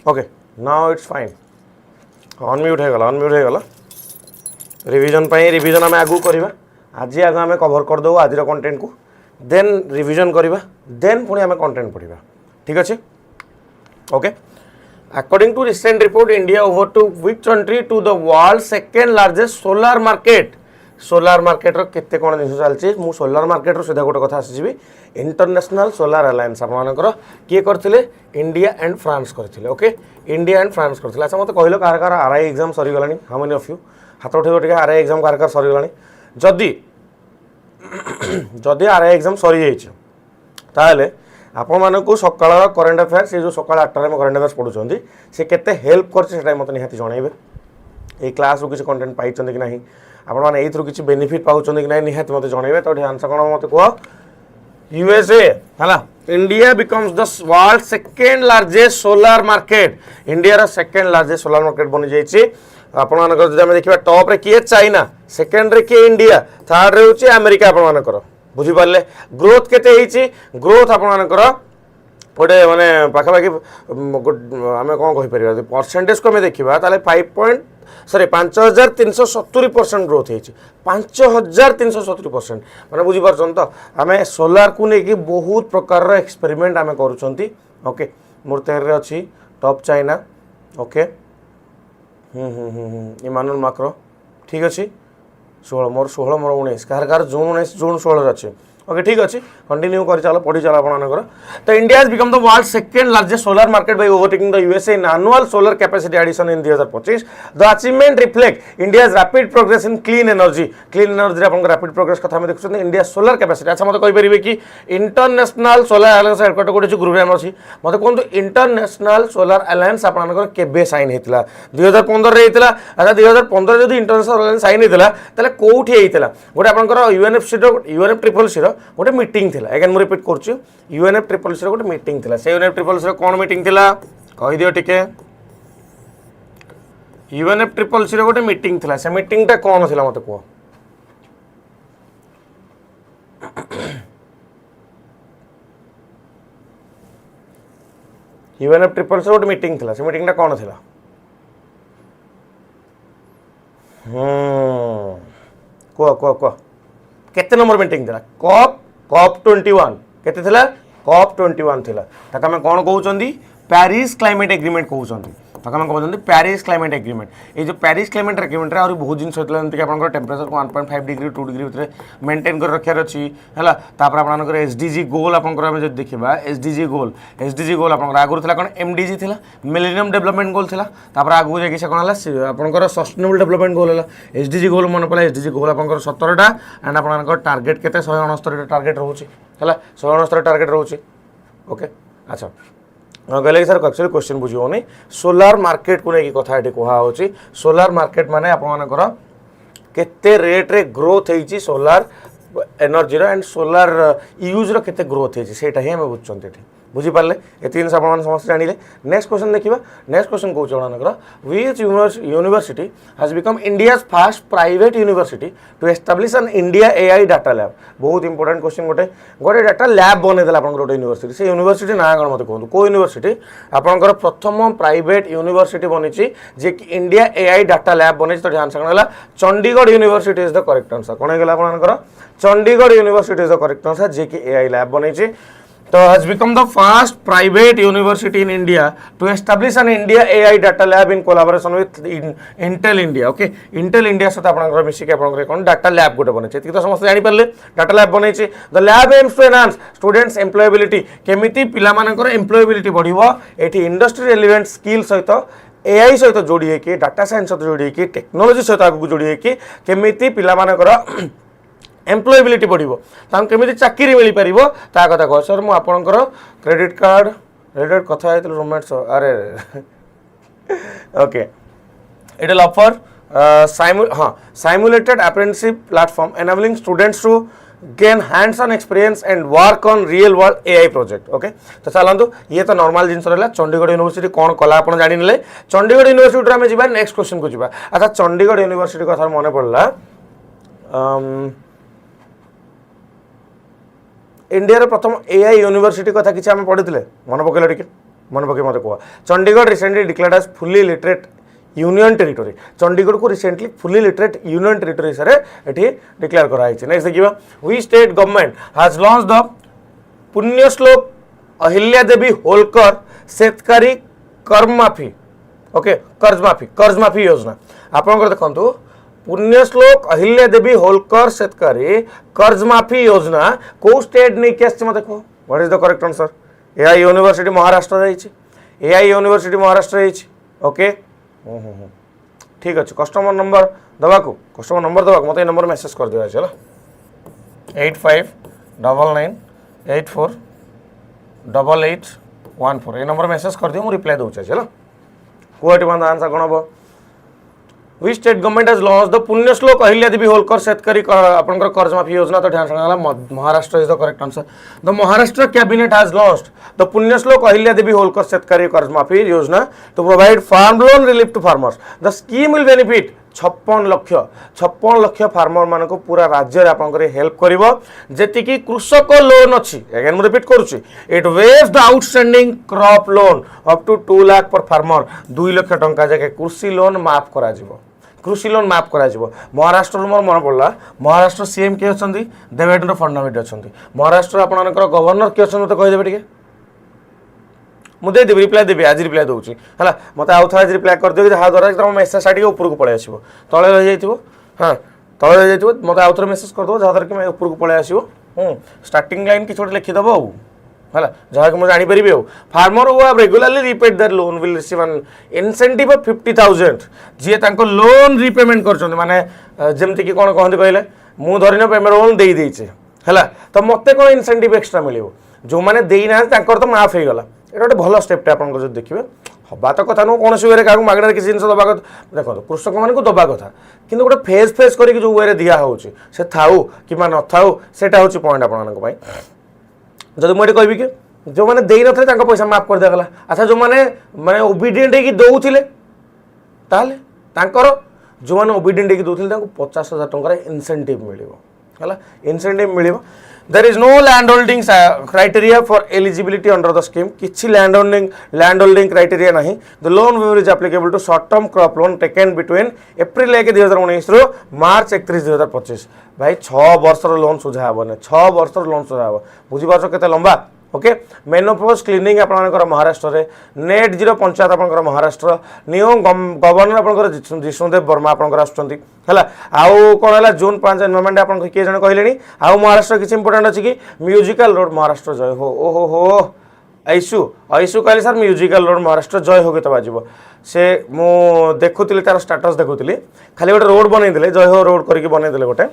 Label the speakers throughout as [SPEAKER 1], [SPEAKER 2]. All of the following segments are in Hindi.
[SPEAKER 1] Okay now it's fine unmute हो गला रिवीजन रिवीजन आम आगू करवा आज आग आम कभर करदेव आज कंटेंट को देन रिवीजन करवा देन पुणी आम कंटेंट पढ़ा ठीक अच्छे okay according to recent report India over to which country to the world second largest solar market केते कौन जिन चलती मु सोलार मार्केट सीधा गोटे कथा आसीबी इंटरनेशनल सोलार अलायंस आपनकर किए करथिले इंडिया एंड फ्रांस करथिले ओके इंडिया एंड फ्रांस करथिले अच्छा मते कहलो कार कार आरआई एग्जाम सरी गलानी हाउ मेनी ऑफ यू हाथ उठेबो टिके आरआई एग्जाम कार कार सरी गलानी जदी जदी आरआई एग्जाम सरी जाइछ ताले आपण मानकु सकाळ करंट अफेयर्स से जो सकाळ 8 रे करंट अफेयर्स पढुचंदी से केते हेल्प करछ सेटा मते निहाती जणाइबे ए क्लास रो किछ कंटेंट पाइचंदी कि नाही आपण माने एथरो किछ बेनिफिट पाउचंदी कि नाही निहाती मते जणाइबे तो आंसर कोन मते को यूएसए हला India becomes the world second largest solar market India रो सेकेंड लार्जेस्ट सोलार मार्केट बनि जाइछि आपण मानकर जदि हम देखिबा टॉप रे किए चाइना सेकेंड रे किए इंडिया थर्ड रे होछि अमेरिका आपण मानकर बुझी पारे ग्रोथ केते ग्रोथ आपंकर गोटे माने पाखापाखि आम कौन कहीपर परसेंटेज को देखा 5370% ग्रोथ हो 5370% मैंने बुझीपार तो आम सोलार को लेकिन बहुत प्रकार एक्सपेरिमेंट आम कर ओके मोर तेरे अच्छी top China okay Emmanuel Macron ठीक अच्छे 16 मोर 19 कार जून 19 जून 16 अच्छे ओके ठीक अच्छे कंटिन्यू कर चलो पढ़ी चलो आपनकर तो India has become the world second largest solar market by overtaking the USA in annual solar capacity addition in 2025 the achievement reflect India's rapid progress in clean energy आपन रैपिड प्रोग्रेस कथा हम देखुछन इंडिया सोलर कैपेसिटी अच्छा मते कहि परिबे कि इंटरनेशनल सोलर अलायंस हेडक्वार्टर कोठी ग्रुप हम अछि मते कोन इंटरनेशनल सोलर अलायंस आपनकर केबे साइन हेतिला 2015 रे हेतिला अच्छा 2015 जदी इंटरनेशनल अलायंस साइन हेतिला तले कोठी हेतिला गोटे आपनकर यूएनएफ ट्रिपल सी गोटे मीटिंग थिला अगेन मु रिपीट करछु यूएनएफ ट्रिपल सी गोटे मीटिंग थिला से यूएनएफ ट्रिपल सी कोन मीटिंग थिला कहि दियो टिके यूएनएफ ट्रिपल सी गोटे मीटिंग थिला से मीटिंग टा कोन थिला मते को यूएनएफ ट्रिपल सी गोटे मीटिंग थिला से मीटिंग टा कोन थिला को केते नंबर मीटिंग थिला कॉप 21 केते थिला कॉप 21 थिला ताका हम कोन कहउचंदी पेरिस क्लाइमेट एग्रीमेंट कहउचंदी ताका हम कहउचंदी पेरिस क्लाइमेट एग्रीमेंट ए जो पेरिस क्लाइमेट एग्रीमेंट रे और बहुत जिन होतला जंती आपन टेम्परेचर को 1.5 डिग्री 2 डिग्री भीतर मेंटेन कर रखियार अछि हला तापर आपन एसडीजी गोल आपन हम जे देखिबा एसडीजी गोल आपन आगुर थिला कोन एमडीजी थिला मिलेनियम डेवलपमेंट गोल थिला तापर आगु जे कि से कोन हला आपन सस्टेनेबल डेवलपमेंट गोल हला एसडीजी गोल मन पला एसडीजी गोल आपन 17 टा एंड आपन टारगेट केते 169 टा टारगेट रहउची हला 169 टारगेट रहउची ओके अच्छा कहले सर एक्चुअली क्वेश्चन बुझिबोनी सोलार मार्केट को लेकिन कथा ये कहुच्छी सोलार मार्केट माने आपनकर केते रेट रे ग्रोथ होईची solar energy and solar use रो केते ग्रोथ होईची सेटा ही हम बुझचंती बुझी पारे ये जिन आप समस्त जानिले नेक्स्ट क्वेश्चन देखा नेक्स्ट क्वेश्चन कौन आपनकर which university has become India's first private university to establish an India AI data lab बहुत इंपोर्टेंट क्वेश्चन गोटे डाटा लैब बनईदेला आप गोटे यूनिवर्सिटी से यूनिवर्सिटी ना कौन मत कहूँ को यूनिवर्सिटी आपंकर प्रथम प्राइवेट यूनिवर्सिटी बनी जे कि इंडिया एआई डाटा लैब बनी तो आंसर कौन है Chandigarh university is the correct answer कौन है आपंकर Chandigarh university is the correct answer जे कि एआई लैब बनी तो has become the first private university in India to establish an India AI data lab in collaboration with Intel India. Okay, Intel India सहित आपनकर मिसिक आपनकर कोन डाटा लैब गोटे बनै छै त समस्त जानि परले डाटा लैब बनै छै the lab aims to enhance students employability केमिति पिला मानकर एम्प्लॉयबिलिटी बढ़िबो एठी इंडस्ट्री रेलेवेंट स्किल सहित एआई सहित जोड़ी है कि डाटा साइंस सहित जोड़ी है कि टेक्नोलॉजी सहित आगु जोड़ी है कि केमिति पिला मानकर एम्प्लॉयबिलिटी बढ़िबो ताम केमिति चाकरी मिली परिबो ता कथा कह सर मु आपनकर क्रेडिट कार्ड रिलेटेड कथा आइतल रूममेट्स अरे okay it will offer simulated apprenticeship platform enabling students to gain hands on experience and work on real world AI project okay तो चलंतु ये तो नॉर्मल जिंस रहला चंडीगढ़ यूनिवर्सिटी कोन कला आपण जानि नेले चंडीगढ़ यूनिवर्सिटी रे हम जिबा नेक्स्ट क्वेश्चन को जिबा अच्छा चंडीगढ़ यूनिवर्सिटी कथा मने पड़ला इंडिया रे प्रथम एआई यूनिवर्सिटी कथा किछ हम पढितले मन पकेला टिके मन पकई मत कह Chandigarh recently declared as fully literate union territory Chandigarh को recently fully literate union territory हिसाब से डिक्लेयर कराई नेक्स्ट देखिए which state government has launch the Punyashlok Ahilya Devi Holkar शेतकारी कर्जमाफी ओके कर्ज माफी योजना आपंकर देखो पुण्यश्लोक अहिल्या देवी होलकर शेतकारी कर्ज माफी योजना को स्टेट नहीं के मत देखो what is the correct answer AI university Maharashtra AI university Maharashtra okay ठीक अच्छे कस्टमर नंबर दवाकू कस्टमर नंबर दवाक मत नंबर मेसेज कर दिया चलो 8599848814 ये नंबर मेसेज कर दियो मु रिप्लाई दूचे चलो कोटी बंद आंसर कौन हम which state government has launch the Punyashlok Ahilya Devi Holkar शेतकारी आपनकर कर्ज माफी योजना तो ध्यान रखना Maharashtra is the correct answer the Maharashtra cabinet has launched the Punyashlok Ahilya Devi Holkar Shetkari Karj Mafi Yojana to provide farm loan relief to farmers the scheme will benefit 56 lakh farmer मान को पूरा राज्य में आपंकर हेल्प कर जी कृषक लोन अच्छी अगेन मुझे रिपीट करुच्ची it waives the outstanding crop loan up to 2 lakh per farmer 2 lakh टंका जाके कृषि लोन माफ करा कृषि लोन माफ करा महाराष्ट्र मोर मन पड़ा महाराष्ट्र सीएम किए अच्छा देवेंद्र फडणवीस अच्छा महाराष्ट्र आपंकर गवर्नर किए अच्छा मतलब कहीदेवे टे मुझे देवी रिप्लाई देवी आज रिप्लाई दूसरी है मत आउ थे आज रिप्लाई कर दियो जहाँद्वारा तुम मेसेज टी ऊपर को पलि आस तले रही हाँ तले रही मत आउ थे मेसेज करदेव जहाँद्वारा कि ऊपर को पलि आस स्टार्टिंग लाइन किसी गोटे लिखिदेव है जहाँ कि मुझे जानीपरि farmer who have regularly repaid their loan will receive an incentive of 50,000 जी लोन रीपेमेंट कर माने जमती कि कौन कहते कहले मु धरिन पेमेंट लोन दे देचे है तो मत कौन इनसेंटिव एक्सट्रा मिले जो मैंने देना तो माफ हो गला ये गोटे भल स्टेप्टे आप देखिए हवा तो कथा नुह कौन वे क्या मागणार किसी जिन दबा कथा देखो कृषक मान दबा कथा कि गोटे फेज फेज कर जो वे दिया से थाऊ कि न थाऊ से पॉइंट आप जब मुझे कहबी कि जो मैंने दे न पैसा माफ कर दिगला अच्छा जो मैंने माने ओबीडिएंट होगी दौले जो मैंने ओबीडिएंट होगी दौले 50,000 टंकार इनसेंटिव मिले इनसेंटिव मिले There is no land holding criteria for eligibility under the scheme. किसी land holding criteria नहीं. The loan waiver is applicable to short term crop loan taken between April 2019 रो March 31 2025. भाई 6 वर्ष लोन सुझा हेबने 6 वर्ष लोन सुझा हेब बुझी पाछ केते लंबा ओके मेनोपोज क्लीनिंग आपनकर महाराष्ट्र रे नेट जीरो पंचायत आपनकर महाराष्ट्र न्यू गवर्नर आपनकर जिष्णुदेव वर्मा आपनकर आछंती हला आउ कोन हला जून 5 एनवायरनमेंट आपन के जण कहलेनी आउ महाराष्ट्र किछ इंपोर्टेंट अछि कि म्यूजिकल रोड महाराष्ट्र जय हो ओहो हो आइसु आइसु कहले सर म्यूजिकल रोड महाराष्ट्र जय हो केते बाजिबो से मु देखुतिली तार स्टेटस देखुतिली खाली गोटे रोड बनै देले जय हो रोड करके बनै देले गोटे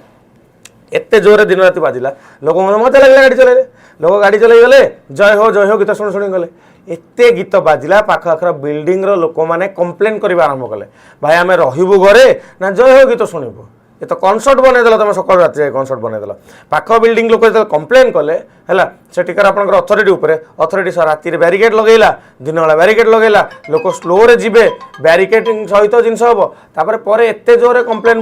[SPEAKER 1] एते जोरे दिन राति बाजिला लोक मजा लगला गाड़ी चलेले लोक गाड़ी चलै गले जय हो गीत शुणी शुणी गले एते गीत बाजिला पाख आखर बिल्डिंग रो लोक माने कंप्लेन करबा आरंभ कले भाई आमे रहिबु घरे ना जय हो गीत शुणिबु ये तो कनसर्ट बनै देला तुम सकाळ राति कनसर्ट बनै देला पाख बिल्डिंग लोक कंप्लेन कले हैला सेटिकार आपनकर अथॉरिटी ऊपर अथॉरिटी सर राति रे बैरिकेड लगैला दिन वाला बैरिकेड लगैला लोक स्लो रे जिबे बैरिकेडिंग सहित जिंस हबो तापर परे एते जोरे कंप्लेन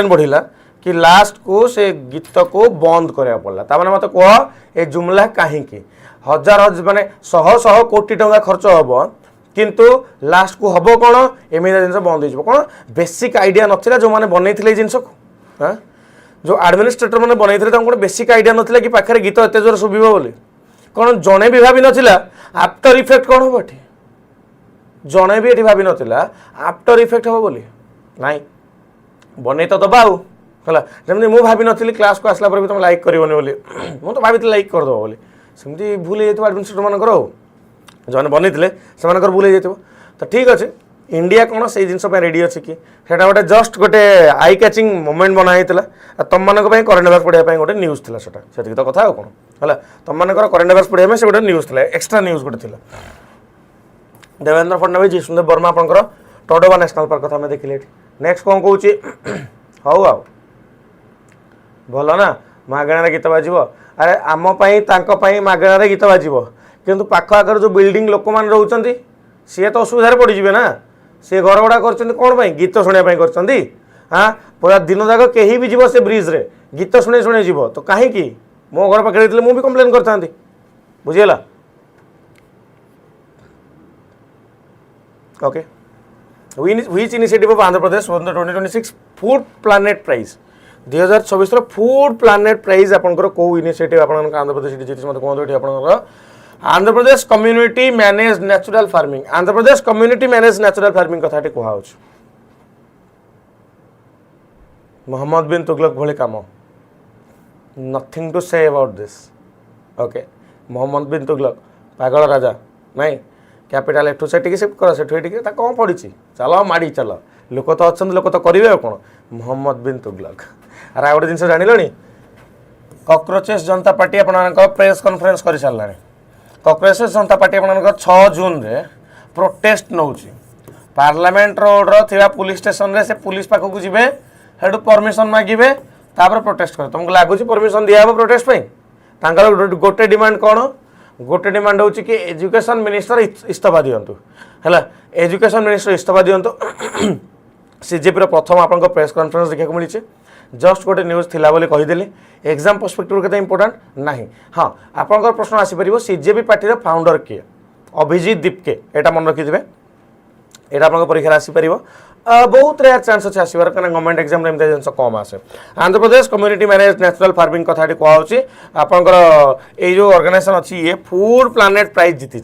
[SPEAKER 1] बढ़िला कि लास्ट को से गीत को बंद करा पड़ा ताने मत कह ए जुमला कहीं हजार माने शह कोटी टंका खर्च हम किंतु लास्ट को हम कौन एमती जिन बंद हो कौन बेसिक आइडिया नाला जो मैंने बनई जिन को हाँ जो एडमिनिस्ट्रेटर मैंने बनई बेसिक आइडिया नाला कि पाखे गीत एत जोर शुभ बोली कौन जड़े भी भावी नाला आफ्टर इफेक्ट कौन हम ये जड़े भी ये भावी नाला आफ्टर इफेक्ट हम बोली नाई बनई तो दबा है जमी मुझे भावी नी क्लास को आसला भी तुम लाइक करनी बोली मुझे तो भाई लाइक करदेव बोली सेमती भूल हो एडमिनिस्ट्रेटर मानकर जो मैंने बनई से भूल हो तो ठीक अच्छे इंडिया कौन से जिन रेडी अच्छी कि गोटे जस्ट गोटे आई कैचिंग मोमेंट बनाई तुम मान करेन्ट अफेयर्स पढ़ाई गोटे न्यूज थी से तो कथा कौन है तुम मान करेन्ट अफेयर्स पढ़ाई से गोटे न्यूज थी एक्सट्रा न्यूज गोटे देवेंद्र फडणवीस जिष्णुदेव वर्मा आपंकर टडोबा नेशनल पार्क कथा आम देखिले नेक्स्ट कौन कौन हौ आ भल ना मागणार गीत बाज अरे आमपाई मागणार गीत बाज किंतु पाख आकर जो बिल्डिंग लोक मैंने रोचे सी तो असुविधा पड़े ना सी घर गुड़ा कर कौन गीत शुणापी कर हाँ पूरा दिन जाक कहीं भी जीव से ब्रिज रे गीत शुणे जीव तो कहीं मो घर पाखे मुझे कंप्लेन करता बुझीगला okay which initiative of Andhra Pradesh for the 2026 food planet prize 2024 रो फूड प्लानेट प्राइज आपनकर को इनिशिएटिव आपन आंध्र प्रदेश जीति मते कोन आपनकर Andhra Pradesh community manage natural farming Andhra Pradesh community manage natural farming कथाटी कुहा होछ मोहम्मद बिन तुगलक भले काम nothing to say about this okay Mohammad bin Tughlaq पागल राजा नहीं कैपिटल एठू से शिफ्ट कर से कौन पड़ी चलो माड़ी चल लोक तो अच्छा लोक तो करेंगे कौन मोहम्मद बिन तुगलक अरे गोटे जिन जानी कॉकरोचेस जनता पार्टी आप प्रेस कॉन्फ्रेंस कर सारा कॉकरोचेस जनता पार्टी आप 6 जून रे प्रोटेस्ट नौ पार्लियामेंट रोड रो पुलिस स्टेशन रे से पुलिस पाखक जी हेटू परमिशन मागिबे तापर प्रोटेस्ट कर तुमको लगुच परमिशन दिया प्रोटेस्ट पर गोटे डिमांड कौन गोटे डिमांड हो कि एजुकेशन मिनिस्टर इस्तीफा दिंतु है एजुकेशन मिनिस्टर इस्तीफा दिंतु सीजेपी प्रथम आप प्रेस कॉन्फ्रेंस देखा मिली जस्ट गोटे न्यूज थिला बोली कहीदेली एग्जाम पर्सपेक्टिव के इंपोर्टेंट नहीं हाँ आपंकर प्रश्न आसीपर सीजेपी पार्टी फाउंडर किए अभिजीत दीपके यहाँ मन रखिथे यहाँ आप परीक्षा आसीपर बहुत रेयर चांस अच्छे आसबार कहीं गवर्नमेंट एग्जाम में जिन कम आसे Andhra Pradesh community manage natural farming कथाटी कहुच्छी आपंकर ये जो ऑर्गेनाइजेशन अच्छी ये फूड प्लानेट प्राइज जीति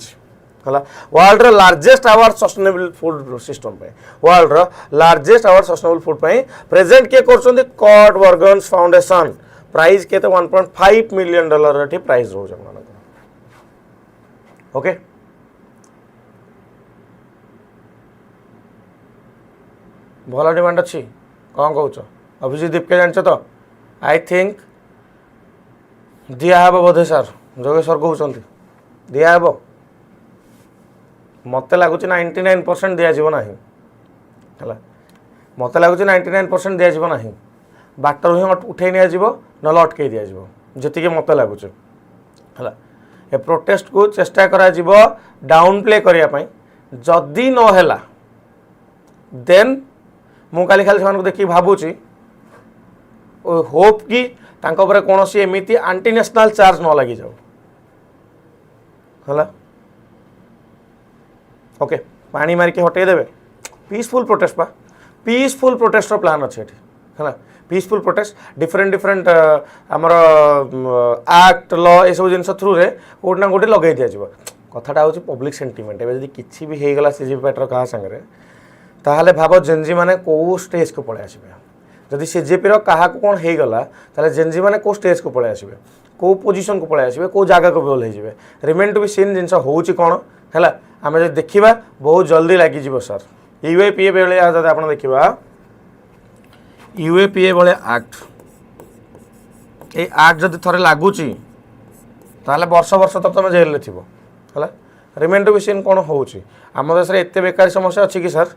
[SPEAKER 1] है world largest award sustainable food system पे world largest award sustainable food पे प्रेजेंट किए कर कॉट वर्गन्स फाउंडेशन प्राइज के $1.5 मिलियन प्राइज रोज ओके भल डिमांड अच्छी कौन कौच अभिजीत दीपके जान तो I think दिहब Bodhe sir Jogeshwar कहते दिहब मत लगुच 99% दिज्व ना है मत लगुच 99% दिज्व ना बाटर ही उठे निजी ना अटकई दिज्व जी मत लगुच है ए प्रोटेस्ट को चेष्टा करा डाउन प्ले करने जदि नहला देन मु काली खाली से देखिए भावुची होप कि कौन सी एमती आंटी नेशनल चार्ज न लगी जाऊ है ओके पानी मारिक हटईदेवे पीसफुल प्रोटेस्ट पा पीसफुल प्रोटेस्ट प्लान अच्छे है पीसफुल प्रोटेस्ट डिफरेंट आमर एक्ट ल ये सब जिन थ्रू रे गोटे ना गोटे लगे दिज्व कथाटा हूँ पब्लिक सेंटिमेंट एवं किसी भी होगला सीजेपी पार्टी क्या सागर ताहले भाव जेनजी माने को स्टेज को पलि आसबे जदि सीजेपी क्या कौन होगला ताहले जेनजी माने को स्टेज को पलि आसबे को पोजीशन को पलि आसबे को जगह को बोल होइजिबे रिमेन टू बी सीन जिनस होउची कोन हैला आमे जे देखिबा बहुत जल्दी लागि जिवो सर यूएपीए बेले जदि आपण देखिबा यूएपीए बेले एक्ट ए एक्ट जदि थरे लागुची ताहले वर्ष वर्ष तक तुम जेल रे थिबो हैला रिमेन टू बी सीन कोन होउची आम देश रे एते बेकारी समस्या अछि कि सर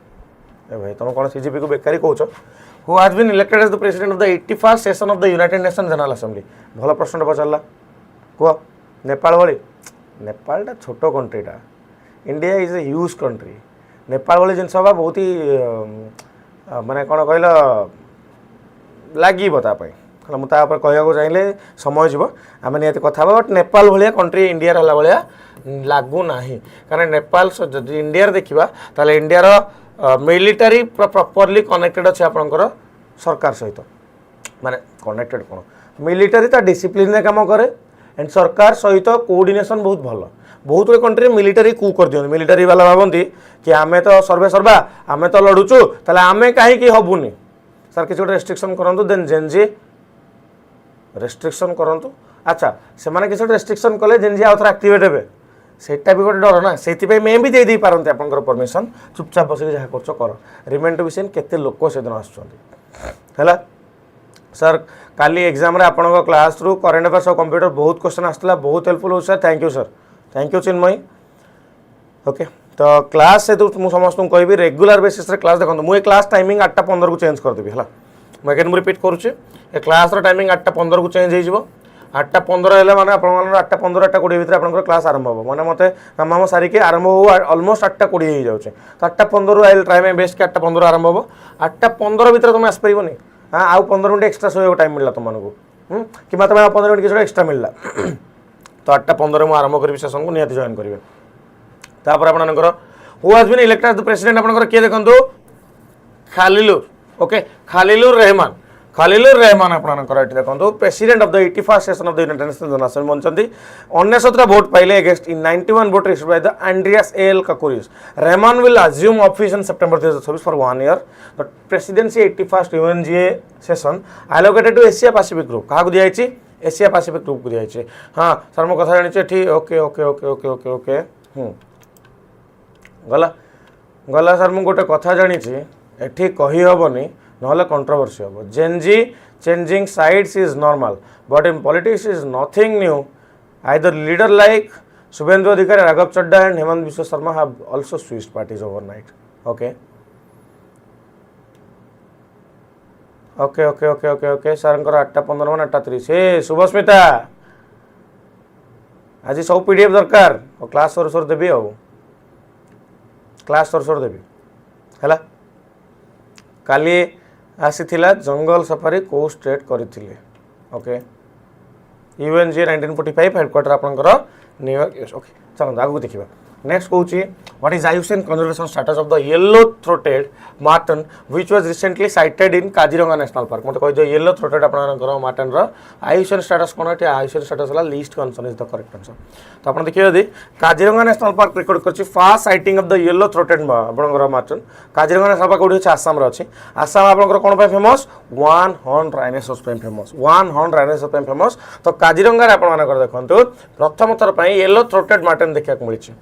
[SPEAKER 1] ए भाई तुम कौन सीजीपी को बेकारी कौच who has been elected as the president of the 81st session of the United Nation General Assembly भल प्रश्न पचारा कह नेपाल भली नेपालटा छोट कंट्रीटा India is a huge country Nepal भली जिन बहुत ही माने कौन कहल लगे मुझे कहूँ चाहिए समय जीव आम निहत कथा but Nepal Bhaya country India रहा भाया लगुना कारण नेपाल जदि इंडिया देखा ताले इंडियार मिलिटारी प्रॉपर्ली कनेक्टेड अच्छे आपंकर सरकार सहित माने कनेक्टेड कौन मिलिटारी ता डिसिप्लिन रे काम करे एंड सरकार सहित कोऑर्डिनेशन बहुत भल बहुत गुड़े कंट्री मिलिटारी कू कर दिखाते मिलिटारी वाला भावती कि आमे तो सर्वे सर्वा आमे तो लड़ुचु ताले आमे कहीं हबुनी सर किसी गोटे रेस्ट्रिक्शन करूँ देन जेनजी रेस्ट्रिक्शन करूँ अच्छा से मैंने किसी रेस्ट्रिक्शन कले जेनजी आउ थे एक्टिवेट हे सेटा भी गोटे डर ना से मैं भी दे पारती आपंकर परमिशन चुपचाप बस जहाँ कर रिमेन टू बी सीन केते लोक से दिन आसला सर काली एग्जाम आप क्लास रू करेन्ट अफेयर्स और कंप्यूटर बहुत क्वेश्चन आसला बहुत हेल्पफुल हो sir thank you Chinmayi okay तो क्लास से तो मुझे समस्त कहि रेगुलर बेसिस रे क्लास देखो मुझे क्लास टाइमिंग 8:15 को चेंज करदेवी है मुझे रिपीट करुचे क्लास टाइमिंग 8:15 को चेंज हो 8:15 है मैंने आप 8:15 8:20 भितर आप क्लास आरंभ हो मैंने मत काम सारिके आरंभ हो अलमोस्ट 8:20 हो जाए तो 8:15 आई ट्राई माय बेस्ट कि 8:15 आरंभ हो 8:15 भितर तुम आसपारनी हाँ आउ 15 मिनट एक्सट्रा शोक टाइम मिलला तुमको कि 15 मिनट किसी एक्सट्रा मिलला तो 8:15 मुझे आरंभ करी सेसन को निहत जॉइन करेंगे तापर आपंकर who has been elected as the president आपनकर के देखंतु खालिलुर ओके खालिलुर रहमान आपनकर एटी देखंतु president of the 81st session of the United Nations General Assembly बनचंती 99 वोट पाइले against in 91 vote received by the Andreas L Kakouris Rahman will assume office in September 2024 for 1 year the presidency 81st UNGA session allocated to Asia Pacific group काहा दिया आइछि एशिया पैसिफिक ग्रुप को दिया आइछि हां सर मो कथा जानि छै ठीक okay okay okay okay okay okay गला गला सर मु गोटे कथा जानि छी एठी कहि हबनी नहले कंट्रोवर्सी हबो Gen Z changing sides is normal but in politics is nothing new either leader like Suvendu Adhikari Raghav Chadha and Himanta Biswa Sarma have also switched parties overnight okay okay okay okay okay okay sir 8:15 मन 8:30 हे शुभस्मिता आज सब पीडीएफ दरकार और क्लास सोर देबी हो क्लास सोर देबी हैला काली आसीथिला जंगल सफारी को स्टेट करथिले ओके यूएनजी 1945 हेडक्वार्टर आपनकर न्यूयॉर्क ओके चलो आगु देखिबा नेक्स्ट कहूची what is IUCN conservation status of the yellow throated marten which was recently sighted in Kaziranga National Park मते कहि जो येलो थ्रोटेड आपनकर मार्टन रो आयुषन स्टेटस कोन एटी आयुषन स्टेटस वाला least concern is the correct answer तो आपण देखियो यदि काजीरंगा नेशनल पार्क रिकॉर्ड करछि first sighting of the yellow throated आपनकर मार्टन काजीरंगा नेशनल पार्क ओडी आसाम रो अछि आसाम आपनकर कोन पे फेमस वन हॉर्न राइनोसोरस पे फेमस वन हॉर्न राइनोसोरस पे फेमस तो काजीरंगा रे आपनकर देखंतु प्रथम थर पे येलो थ्रोटेड मार्टन देखिया को मिलिछि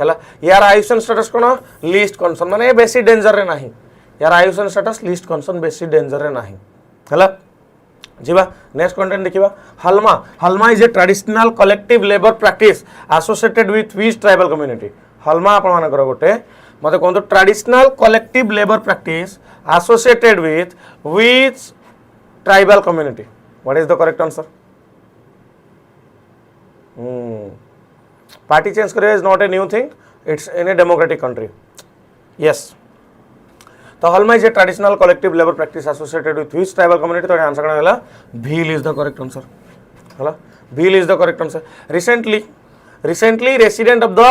[SPEAKER 1] हला यार आयुषन स्टेटस कोन लिस्ट कंसर्न माने बेसी डेंजर रे नाही यार आयुषन स्टेटस लिस्ट कंसर्न बेसी डेंजर रे नाही हला जीवा नेक्स्ट कंटेंट देखिबा Halma is a traditional collective labour practice associated with which tribal community Halma आपण मानकर गोटे मते कोन तो traditional collective labour practice associated with which tribal community what is the correct answer Party change करे is not a new thing. It's in a democratic country. Yes. तो हल्मा is a traditional collective labor practice associated with which tribal community? तो आंसर करना है Bhil is the correct answer. हला Bhil is the correct answer. Recently resident of the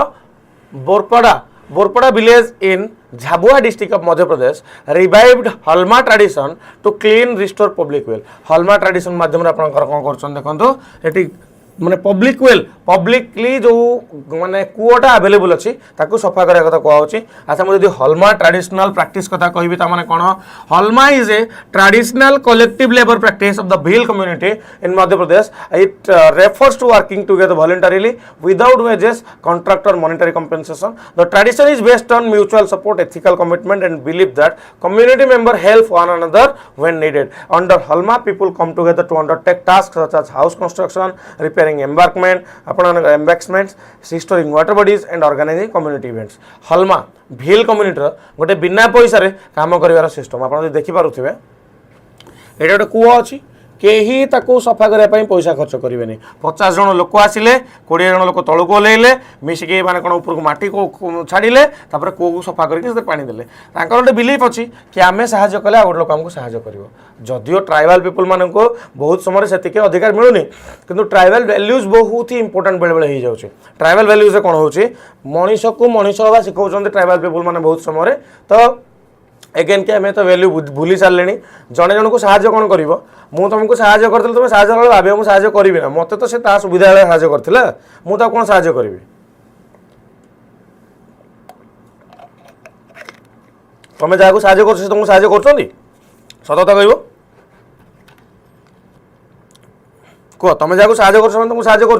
[SPEAKER 1] Borpada village in Jhabua district of Madhya Pradesh revived Halma tradition to clean restore public well. Halma tradition माध्यम रे आपण कोन करछन देखंतो एटी माने पब्लिक वेल पब्लिकली जो माने कुओटा अवेलेबल अछि ताकू सफा करे कथा कहौ छी अच्छा म जदी हल्मा ट्रेडिशनल प्रैक्टिस कथा कहबी त माने कोन Halma is a traditional collective labour practice of the Bhil community in Madhya Pradesh it refers to working together voluntarily without wages contract or monetary compensation the tradition is based on mutual support ethical commitment and believe that community member help one another when needed under Halma people come together to undertake task such as house construction repairing embankment अपन embankments restoring water bodies and organizing community events Halma Bhil community गोटे बिना पैसा रे काम करिवार सिस्टम आपण देखि पारुथिबे एटा गोटे कुआ अछि केही ताकू सफा करबा पई पैसा खर्च करिवेनी 50 जण लोक आसिले 20 जण लोक तळु को लेले मिसिके माने कोन ऊपर को माटी को छाडिले तापर को सफा करके से पानी देले तांकर गोटे बिलीफ अछि कि आमे सहाय्य कले आ लोक हमको सहाय्य करिवो जदियो ट्राइबल पीपल माने को बहुत समय सेतिके अधिकार मिलुनी किंतु ट्राइबल वैल्यूज बहुत ही इंपोर्टेंट बेले बेले ही जाउछि ट्राइबल वैल्यूज कोन होछि मनीष को मनीष होबा सिखौछन ट्राइबल पीपल माने बहुत समय तो एगेन के हमें तो वैल्यू भूली सारे जड़े जन को साहाय्य कौन कर तुमको साहाय्य कर तुम साहाय्य भाव मुझे साहाय्य करी ना मत तो से सुविधा साहाय्य करथिला मु तो कौन साहाय्य करी तुम जहाँ साहाय्य कर तुमको साहाय्य कर सतता कह कह तुम जहाँ साहाय्य कर तुमको साहाय्य कर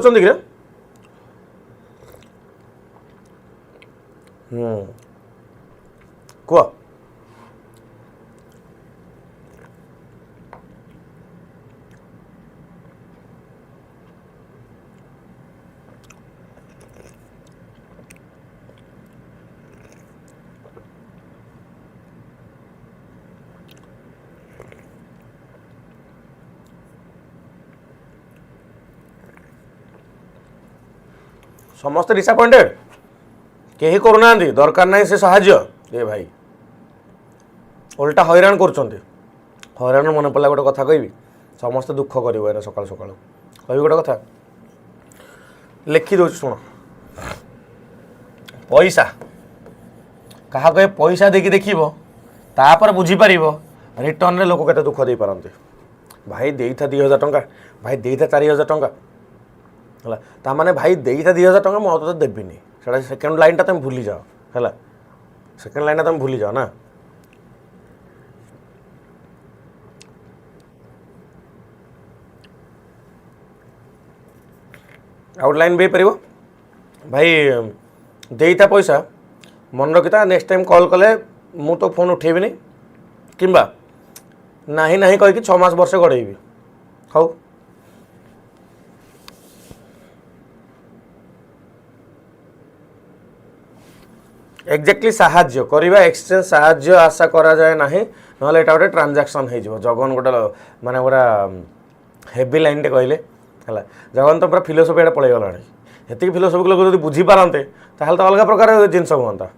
[SPEAKER 1] कह समस्त डिसअपॉइंटेड कहीं करूना दरकार ना से साहाय्य ए भाई उल्टा हैरान कर हैरान मन पड़ा गोटे कथा कहबी समस्त दुख कर सकाल सकाल कह गोटे कथा लिखी दो शुण पैसा क्या पैसा देकी देख तापर बुझीपर रिटर्न लोक के दुख दे पारते भाई दे था 2000 टंका भाई दे था 4000 टंका है ताने भाई दे था 2000 टंका मुझे तो देवीनि से सेकेंड लाइन तुम भूली जाओ है सेकेंड लाइन तुम भूली जाओ ना आउटलाइन भी पार भाई देता पैसा मन रखी नेक्स्ट टाइम कॉल कले मु तो फोन उठेबी कि ना ना कहीकि 6 मास वर्ष गड़ेबी हाउ एक्जाक्टली साहाय्य करवा एक्सचेंज साहाय्य आशा करा जाए ना ना गोटे ट्रांजैक्शन हो जगन गोटे माने गोटा हेवी लाइन टे कहले है जगन तो पूरा फिलोसफी आड़े पलि गला ये फिलोसफी लोग जो बुझीपारते तो अलग प्रकार जिनस हाँ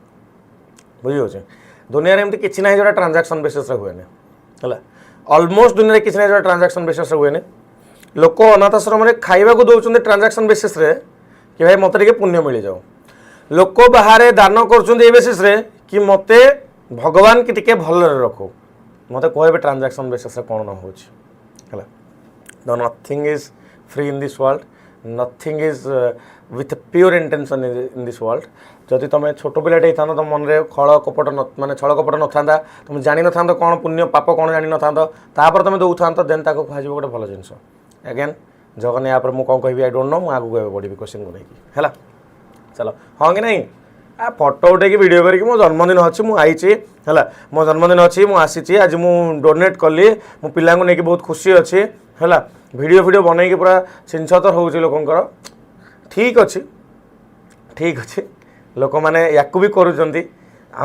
[SPEAKER 1] बुझे दुनिया में एमती किसी ना जो ट्रांजैक्शन बेसिस हुए है ऑलमोस्ट दुनिया किसी ना जो ट्रांजैक्शन बेसिस हुए लोक अनाथ आश्रम में खाइबा को दौरान ट्रांजैक्शन बेसिस कि भाई मत टे पुण्य मिल जाओ लोक बाहर दान कर बेसिस कि मत भगवान की टिके भल रखो मत कहे ट्रांजैक्शन बेसिस कौन न हो nothing is free in this world nothing is with pure intention in this world जदि तुम छोट पिलाटे था तो मन में खल कपट माने छल कपट न था तुम जान न था कौन पुण्य पाप कौन जान न था तुम दौ था देन ताको कह गोटे भल जिनस अगेन जगन या मुझे कौन कहि आई डोंट नो मुझे आगे कह बढ़ी क्वेश्चन को लेकिन है चलो हाँ कि नहीं आ फोटो उठे वीडियो करके मो जन्मदिन अच्छी मुझे है मो जन्मदिन अच्छी मुझे आज मुझे डोनेट कली मो पिला नहीं बहुत खुशी अच्छी है वीडियो वीडियो बनई पूरा सिंचतर हो लोकंर ठीक अच्छे ठीक अच्छे लोक मैंने या भी करूँ